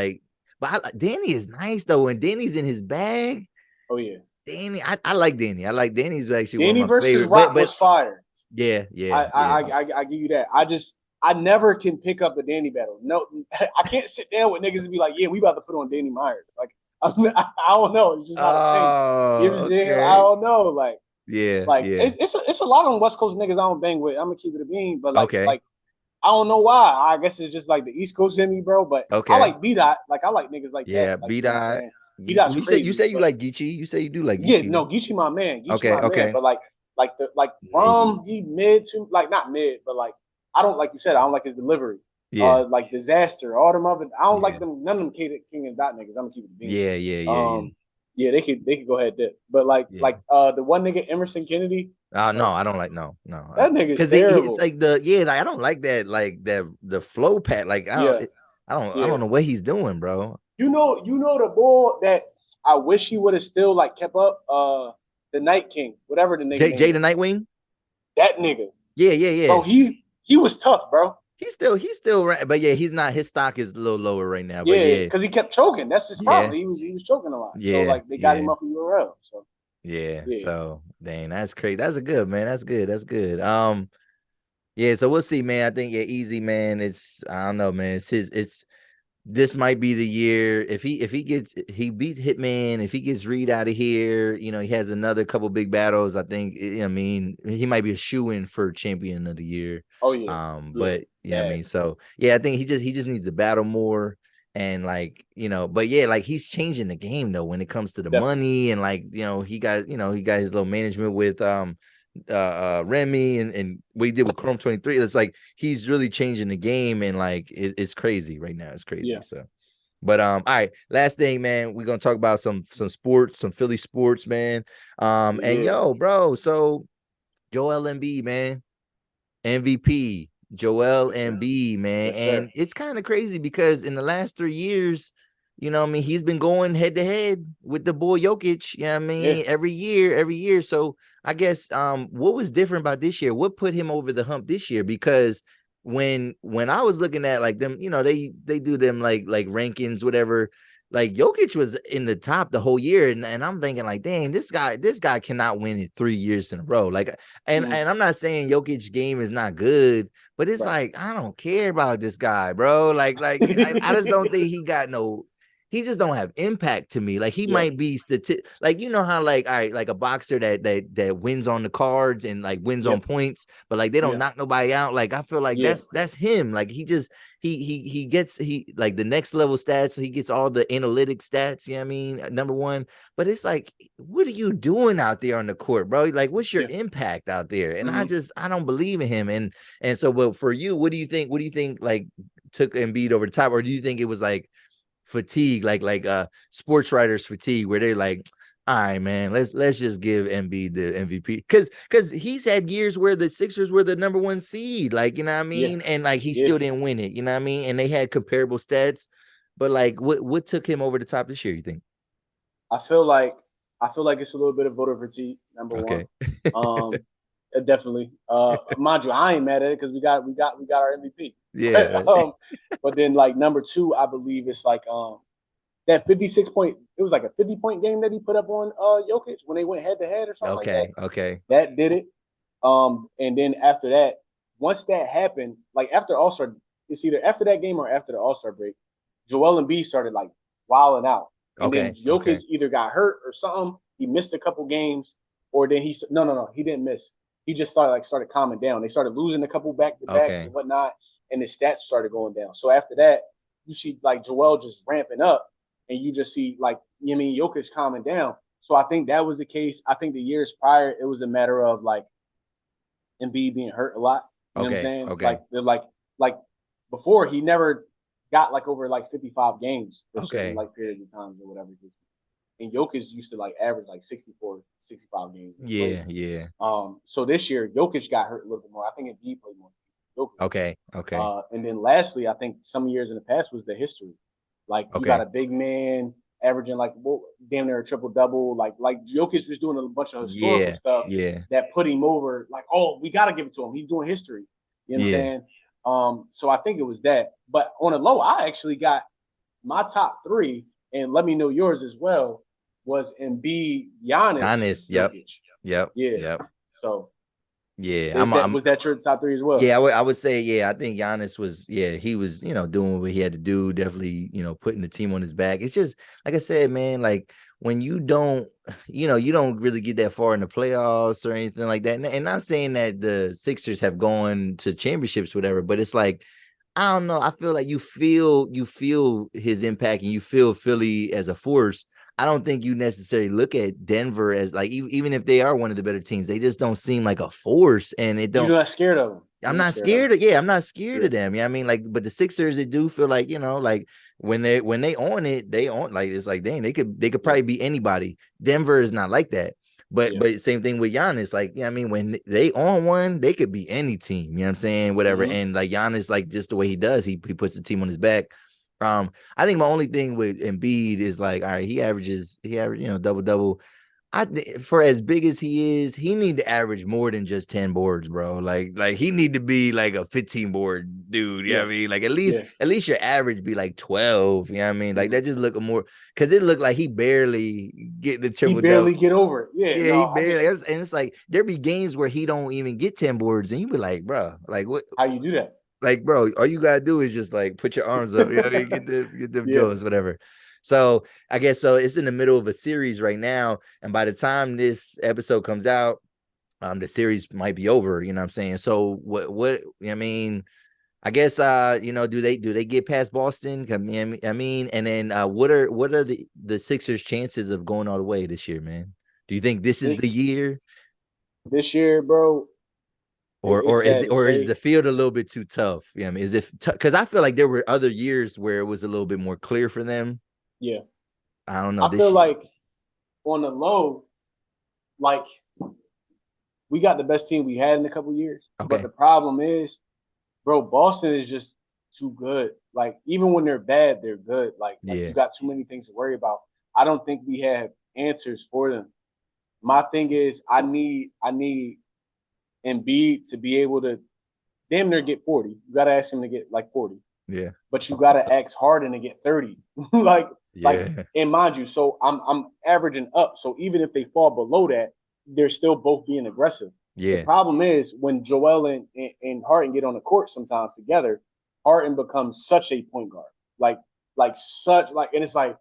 Danny is nice though, and Danny's in his bag. Oh yeah, Danny, I like Danny. I like Danny's actually Danny one of my versus favorite. Rock was fire. Yeah. I give you that. I never can pick up a Danny battle. No, I can't sit down with niggas and be like, yeah, we about to put on Danny Myers. Like, I don't know. It's just not a thing. You know what I'm saying? I don't know. Like, it's a lot on West Coast niggas I don't bang with. I'm gonna keep it a bean, but like I don't know why. I guess it's just like the East Coast in me, bro. But I like B-Dot. Like, I like niggas like that. Yeah, like, B-Dot. You say you like Geechee. You say you do like Geechee. Yeah, no, Geechee my man. Geechee my man. But like Rum, he mid to, like, not mid, but like, I don't, like you said, I don't like his delivery. Yeah. Like Disaster, all them other, I don't like them, none of them King and Dot niggas. I'm gonna keep it being. Yeah. Yeah, they could go ahead dip. But the one nigga Emerson Kennedy. No, I don't like no. That nigga's terrible. It's like I don't like that, like the flow pat. Like I don't know what he's doing, bro. You know the bull that I wish he would have still like kept up. The Night King, whatever the nigga. Jay the Nightwing. That nigga. Yeah. So he was tough, bro. He's still, but yeah, he's not. His stock is a little lower right now. But because he kept choking. That's his problem. He was choking a lot. Yeah, so like they got him up in URL. So yeah. So dang, that's crazy. That's a good, man. That's good. Yeah. So we'll see, man. I think Eazy, man. I don't know, man. This might be the year if he beats Hitman, if he gets Reed out of here, you know, he has another couple big battles. I think, I mean, he might be a shoe-in for champion of the year. Oh yeah. But I mean, so yeah, I think he just needs to battle more, and like, you know, but yeah, like he's changing the game though when it comes to the money, and like, you know, he got his little management with Remy and what he did with Chrome 23. It's like he's really changing the game, and like it's crazy right now. It's crazy. So, but all right, last thing, man, we're gonna talk about some sports, some Philly sports, man. And yo, bro, so Joel Embiid, man, MVP Joel Embiid, man. And it's kind of crazy because in the last 3 years, you know what I mean, he's been going head to head with the boy Jokic, you know what I mean, every year. So I guess what was different about this year? What put him over the hump this year? Because when I was looking at like them, you know, they do them like rankings, whatever. Like Jokic was in the top the whole year, and I'm thinking like, dang, this guy cannot win it 3 years in a row. Like, and I'm not saying Jokic's game is not good, but it's like, I don't care about this guy, bro. Like I just don't think he just don't have impact to me. Like he might be like, you know how like, all right, like a boxer that wins on the cards and like wins on points, but like they don't knock nobody out. Like I feel like that's him. Like he just he gets like the next level stats. So he gets all the analytic stats. You know what I mean? Number one, but it's like, what are you doing out there on the court, bro? Like, what's your impact out there? And I don't believe in him. And so, but for you, what do you think? What do you think? Like, took Embiid over the top, or do you think it was like fatigue, like sports writers fatigue, where they're like, all right, man, let's just give Embiid the MVP, because he's had years where the Sixers were the number 1 seed, like, you know what I mean, and like he still didn't win it, you know what I mean, and they had comparable stats, but like what took him over the top this year, you think? I feel like it's a little bit of voter fatigue. Number one, definitely. Mind you, I ain't mad at it because we got our MVP. Yeah. But then like number 2, I believe it's like that 56 point. It was like a 50-point game that he put up on Jokic when they went head to head or something like that. Okay. That did it. And then after that, once that happened, like after All-Star, it's either after that game or after the All-Star break, Joel Embiid started like wilding out. And then Jokic either got hurt or something. He missed a couple games, or then he didn't miss. He just started calming down. They started losing a couple back-to-backs and whatnot, and his stats started going down. So after that, you see like Joel just ramping up, and you just see like, you know what I mean, Jokic calming down. So I think that was the case. I think the years prior, it was a matter of like Embiid being hurt a lot. You know what I'm saying? Like before, he never got like over like 55 games for certain like periods of times or whatever. And Jokic used to like average like 64, 65 games. Yeah. So this year, Jokic got hurt a little bit more. I think Embiid played more. Jokic. Okay. And then lastly, I think some years in the past was the history. Like you got a big man averaging like damn near a triple double. Like Jokic was doing a bunch of historical stuff that put him over. Like, oh, we got to give it to him. He's doing history. You know what I'm saying? So I think it was that. But on a low, I actually got my top 3, and let me know yours as well, was Embiid, Giannis, Jokic. Yep. So yeah, was that your top 3 as well? Yeah, I would say, I think Giannis was, he was, doing what he had to do, definitely, putting the team on his back. It's just, like I said, man, like when you don't really get that far in the playoffs or anything like that. And not saying that the Sixers have gone to championships, whatever, but it's like, I don't know. I feel like you feel his impact, and you feel Philly as a force. I don't think you necessarily look at Denver as like, even if they are one of the better teams, they just don't seem like a force. And it don't. You're not scared of them. I'm not scared of. I'm not scared of them. Yeah, I mean, like, but the Sixers, they do feel like, like when they own it, they own, like, it's like, dang, they could probably be anybody. Denver is not like that. But same thing with Giannis. Like, I mean, when they on one, they could be any team. You know what I'm saying? Whatever. Mm-hmm. And like Giannis, like just the way he does, he puts the team on his back. I think my only thing with Embiid is like, all right, he averages, double. For as big as he is, he need to average more than just 10 boards, bro. Like he need to be like a 15 board dude. You know what I mean? Like at least your average be like 12. You know what I mean? Like that just look more, because it looked like he barely get the triple. He barely get over it. He barely. And it's like there be games where he don't even get 10 boards, and you be like, bro, like what? How you do that? Like, bro, all you gotta do is just like put your arms up, get them joints, whatever. So I guess it's in the middle of a series right now, and by the time this episode comes out, the series might be over. You know what I'm saying? So what I mean, I guess do they get past Boston? I mean, and then what are the Sixers' chances of going all the way this year, man? Do you think this is the year? This year, bro. Or is the field a little bit too tough? Yeah, I mean, is it because I feel like there were other years where it was a little bit more clear for them. Yeah, I don't know. I feel like on the low, like we got the best team we had in a couple years. But the problem is, bro, Boston is just too good. Like even when they're bad, they're good. Like you got too many things to worry about. I don't think we have answers for them. My thing is, I need Embiid to be able to damn near get 40. You got to ask him to get like 40. Yeah. But you got to ask Harden to get 30. And mind you, so I'm averaging up. So even if they fall below that, they're still both being aggressive. Yeah. The problem is when Joel and Harden get on the court sometimes together, Harden becomes such a point guard. And it's like,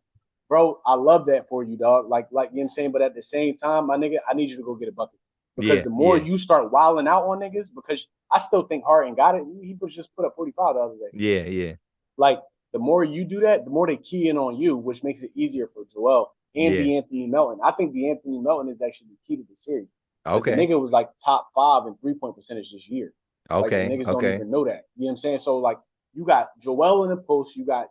bro, I love that for you, dog. Like, you know what I'm saying? But at the same time, my nigga, I need you to go get a bucket. Because the more you start wilding out on niggas, because I still think Harden got it. He just put up 45 the other day. Yeah. Like, the more you do that, the more they key in on you, which makes it easier for Joel and the Anthony Melton. I think the Anthony Melton is actually the key to the series. Okay. The nigga was like top 5 in 3-point percentage this year. Like, the niggas don't even know that. You know what I'm saying? So, like, you got Joel in the post, you got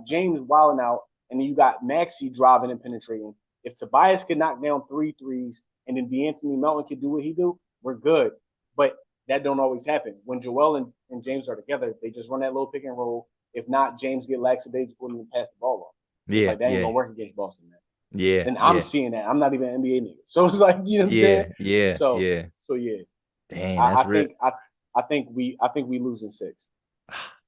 James wilding out, and then you got Maxey driving and penetrating. If Tobias could knock down 3 threes and then DeAnthony Melton could do what he do, we're good. But that don't always happen. When Joel and James are together, they just run that little pick and roll. If not, James get lackadaisical and pass the ball off. It's like that ain't gonna work against Boston, man. Yeah. And I'm seeing that. I'm not even an NBA nigga. So it's like, you know what I'm saying? Yeah. So yeah. Dang, I think we lose in 6.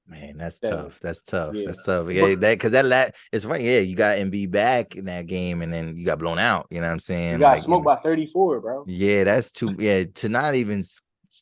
Man, that's tough. That's tough. Yeah. That's tough. Yeah, that it's funny. Yeah, you got Embiid back in that game, and then you got blown out. You know what I'm saying? You got smoked by 34, bro. Yeah, that's too. Yeah, to not even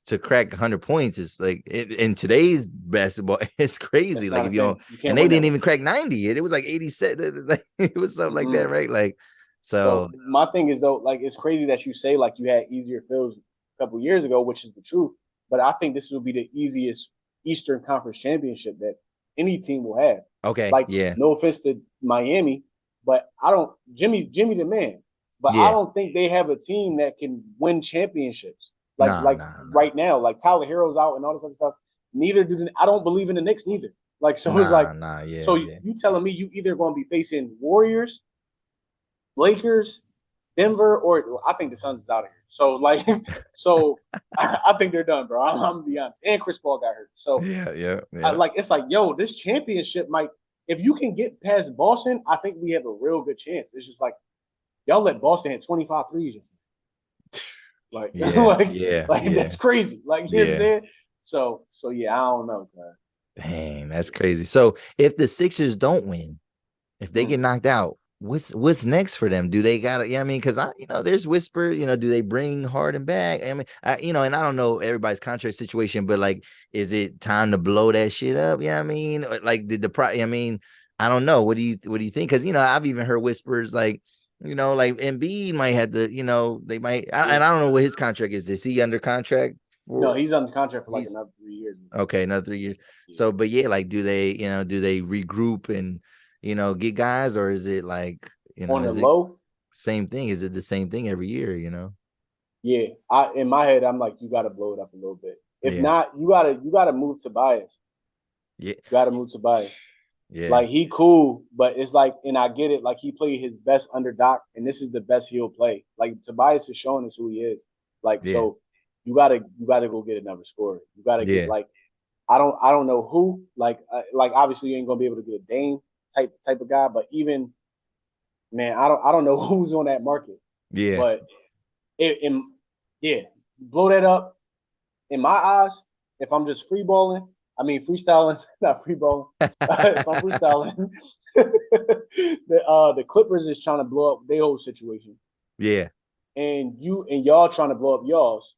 to crack 100 points is like in today's basketball, it's crazy. Like if you don't, and they didn't even crack 90. It was like 87. Like, it was something like that, right? Like so. My thing is though, like it's crazy that you say like you had easier fills a couple years ago, which is the truth. But I think this will be the easiest Eastern Conference championship that any team will have. Okay. Like, no offense to Miami, but I don't Jimmy the man. But I don't think they have a team that can win championships. Right now, like Tyler Hero's out and all this other stuff. Neither do I don't believe in the Knicks neither. Like so it's like you telling me you either going to be facing Warriors, Lakers, Denver, or I think the Suns is out of here. So like, I think they're done, bro. I'm gonna be honest. And Chris Paul got hurt. So it's like, yo, this championship might. If you can get past Boston, I think we have a real good chance. It's just like y'all let Boston hit 25 threes. Like, that's crazy. Like, you know what I'm saying? So yeah, I don't know, man. Dang, that's crazy. So if the Sixers don't win, if they get knocked out, what's next for them? Do they got I mean, because there's whisper, do they bring Harden back? I mean, and I don't know everybody's contract situation, but like, is it time to blow that shit up? Yeah, I mean, like I mean, I don't know. What do you think? Because I've even heard whispers like, like Embiid might have to, they might, and I don't know what his contract is. Is he under contract? No, he's under contract for like another 3 years. Okay, another 3 years. Yeah. So, but yeah, like, do they regroup and get guys, or is it like on the low? Same thing? Is it the same thing every year? Yeah, in my head, I'm like, you got to blow it up a little bit. If not, you gotta move Tobias. Yeah, you gotta move Tobias. Yeah, like he cool, but it's like, and I get it. Like he played his best under Doc, and this is the best he'll play. Like Tobias is showing us who he is. Like so, you gotta go get another scorer. You gotta get like, I don't know who. Like obviously you ain't gonna be able to get a Dame type of guy, but even man, I don't know who's on that market. Yeah, but blow that up. In my eyes, if I'm just freestyling, not freeballing. If I'm freestyling, the Clippers is trying to blow up their whole situation. Yeah. And y'all trying to blow up y'all's.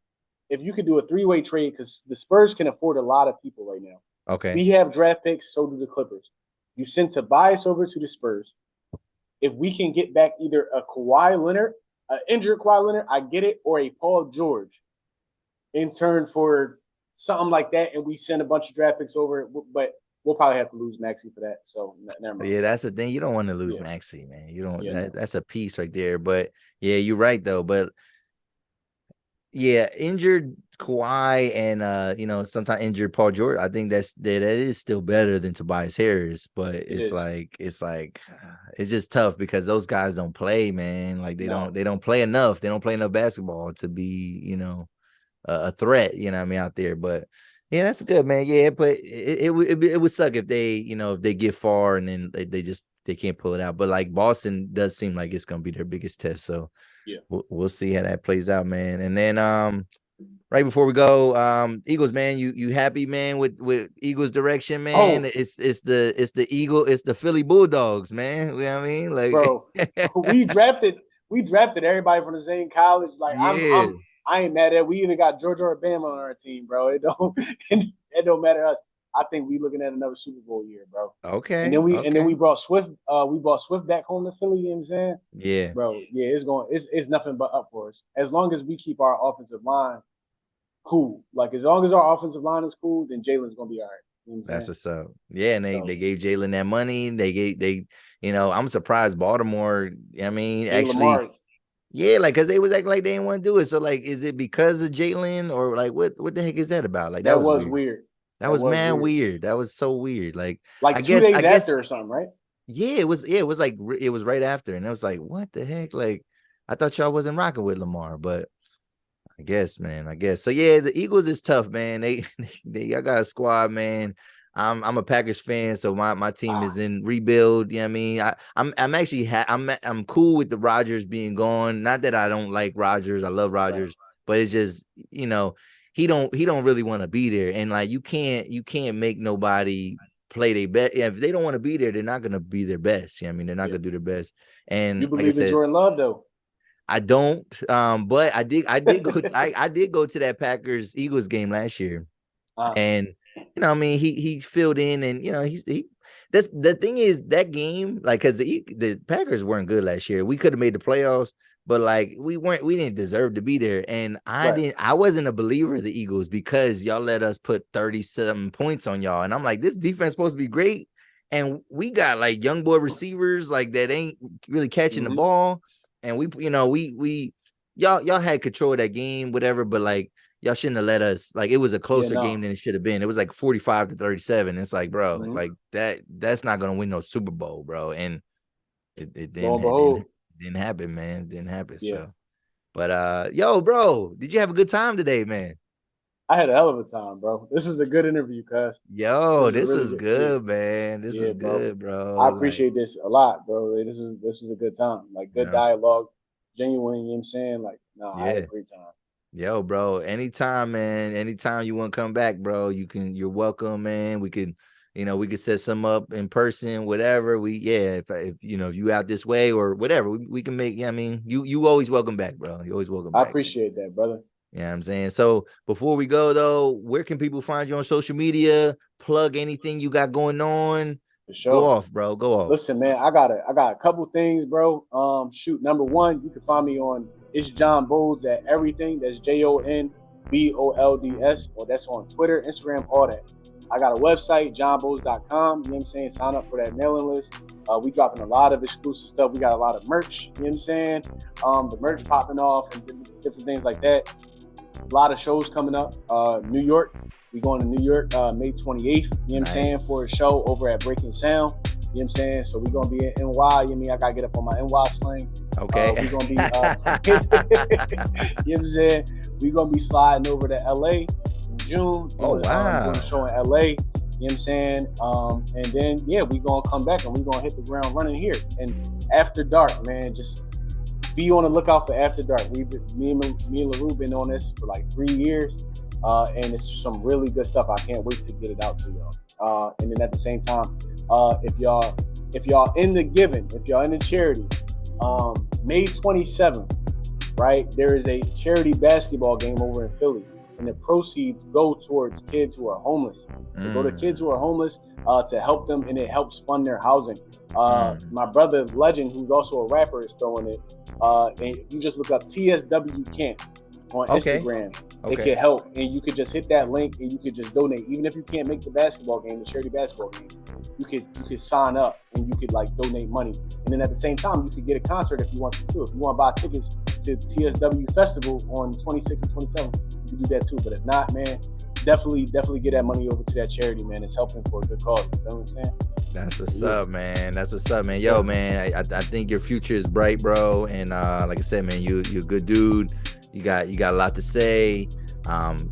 If you could do a 3-way trade, because the Spurs can afford a lot of people right now. Okay. We have draft picks, so do the Clippers. You send Tobias over to the Spurs. If we can get back either a Kawhi Leonard, an injured Kawhi Leonard, I get it, or a Paul George in turn for something like that, and we send a bunch of draft picks over, but we'll probably have to lose Maxey for that. So never mind. Yeah, that's the thing. You don't want to lose Maxey, man. You don't. That's a piece right there. But yeah, you're right though. But yeah, injured Kawhi and sometimes injured Paul George. I think that is still better than Tobias Harris. But it's just tough because those guys don't play, man. Like they don't play enough. They don't play enough basketball to be a threat, out there. But yeah, that's good, man. Yeah, but it would suck if they if they get far and then they can't pull it out. But like Boston does seem like it's gonna be their biggest test. So yeah, we'll see how that plays out, man. And then right before we go, Eagles, man, you happy, man, with Eagles direction, man? Oh. It's the Philly Bulldogs, man. You know what I mean? Like, bro, we drafted everybody from the same college. Like I ain't mad at it. We either got Georgia or Bama on our team, bro. It don't matter to us. I think we looking at another Super Bowl year, bro. Okay. And then we brought Swift. We brought Swift back home to Philly. You know what I'm saying? Yeah, bro. Yeah, it's nothing but up for us. As long as we keep our offensive line cool. Like as long as our offensive line is cool, then Jalen's gonna be all right. You know that's what's up. Yeah, and they gave Jalen that money. I'm surprised Baltimore. I mean, actually. Lamar. Yeah, like because they was acting like they didn't want to do it. So like, is it because of Jalen or like what the heck is that about? Like that was weird. That was man weird. That was so weird. Like I 2 days after or something, right? Yeah, it was like it was right after, and it was like, what the heck? Like, I thought y'all wasn't rocking with Lamar, but I guess, man. I guess so. Yeah, the Eagles is tough, man. They y'all got a squad, man. I'm a Packers fan, so my team is in rebuild. You know what I mean? I'm actually I'm cool with the Rodgers being gone. Not that I don't like Rodgers. I love Rodgers, but it's just, you know, he don't really want to be there. And like you can't make nobody play their best. Yeah, if they don't want to be there, they're not gonna be their best. You know what I mean? They're not gonna do their best. And you believe in Jordan Love though? I don't, but I did go I did go to that Packers Eagles game last year, and you know, I mean, he filled in, and you know, that's the thing is that game, like, because the Packers weren't good last year. We could have made the playoffs, but like we didn't deserve to be there, and I wasn't a believer of the Eagles because y'all let us put 37 points on y'all, and I'm like, this defense supposed to be great, and we got like young boy receivers like that ain't really catching the ball. And y'all had control of that game, whatever, but like y'all shouldn't have let us, like, it was a closer game than it should have been. It was like 45-37. It's like, bro, like that's not gonna win no Super Bowl, bro. And it didn't happen, man. It didn't happen. Yeah. So, but yo, bro, did you have a good time today, man? I had a hell of a time, bro. This is a good interview, cuz. Yo, this is good, man. This is good, bro. I appreciate this a lot, bro. This is a good time. Like, good dialogue, genuine, you know what I'm saying? Like, I had a great time. Yo, bro, anytime, man. Anytime you want to come back, bro, you're welcome, man. We can set some up in person, whatever. If you out this way or whatever, we can make, I mean, you always welcome back, bro. You always welcome back. I appreciate that, brother. Yeah, you know what I'm saying. So before we go though, where can people find you on social media? Plug anything you got going on. For sure. Go off, bro. Go off. Listen, man, I got a couple things, bro. Number one, you can find me on It's Jon Bolds at everything. That's JONBOLDS, or that's on Twitter, Instagram, all that. I got a website, jonbolds.com. You know what I'm saying? Sign up for that mailing list. We dropping a lot of exclusive stuff. We got a lot of merch. You know what I'm saying? The merch popping off and different things like that. A lot of shows coming up. New York. We going to New York May 28th. You know what I'm saying? For a show over at Breaking Sound. You know what I'm saying? So we're going to be in NY. You know what I mean? I got to get up on my NY slang. Okay. We're going to be, you know what I'm saying? We're going to be sliding over to LA in June. Oh, wow. Doing a show in LA. You know what I'm saying? And then, we're going to come back and we're going to hit the ground running here. And after dark, man, just be on the lookout for After Dark. Me and LaRue been on this for like 3 years. And it's some really good stuff. I can't wait to get it out to y'all. And then at the same time, if y'all in the giving, if y'all in the charity, May 27th, right, there is a charity basketball game over in Philly, and the proceeds go towards kids who are homeless. They go to kids who are homeless to help them, and it helps fund their housing. My brother Legend, who's also a rapper, is throwing it. And you just look up TSW Camp on Instagram. It could help, and you could just hit that link and you could just donate. Even if you can't make the basketball game, the charity basketball game, you could sign up and you could like donate money. And then at the same time, you could get a concert if you want to too. If you want to buy tickets to TSW Festival on 26th and 27th, you can do that too. But if not, man, definitely get that money over to that charity, man. It's helping for a good cause. You know what I'm saying? That's what's up, man. That's what's up, man. Yo, man, I think your future is bright, bro. And like I said, man, you're a good dude. You got a lot to say.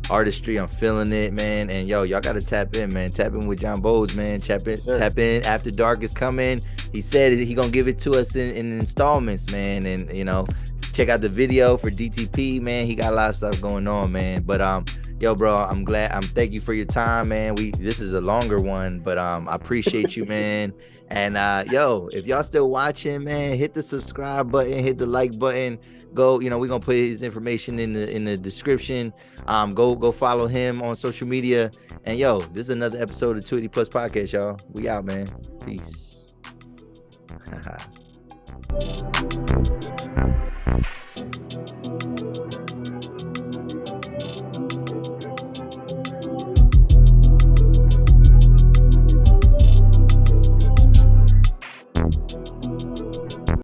Artistry, I'm feeling it, man. And yo, y'all gotta tap in, man. Tap in with Jon Bolds, man. Tap in. After Dark is coming. He said he gonna give it to us in installments, man. And you know, check out the video for DTP, man. He got a lot of stuff going on, man. But yo, bro, I'm glad. Thank you for your time, man. This is a longer one, but I appreciate you, man. And yo, if y'all still watching, man, hit the subscribe button, hit the like button. Go, we're gonna put his information in the description. Go follow him on social media. And yo, this is another episode of 280 Plus Podcast, y'all. We out, man. Peace.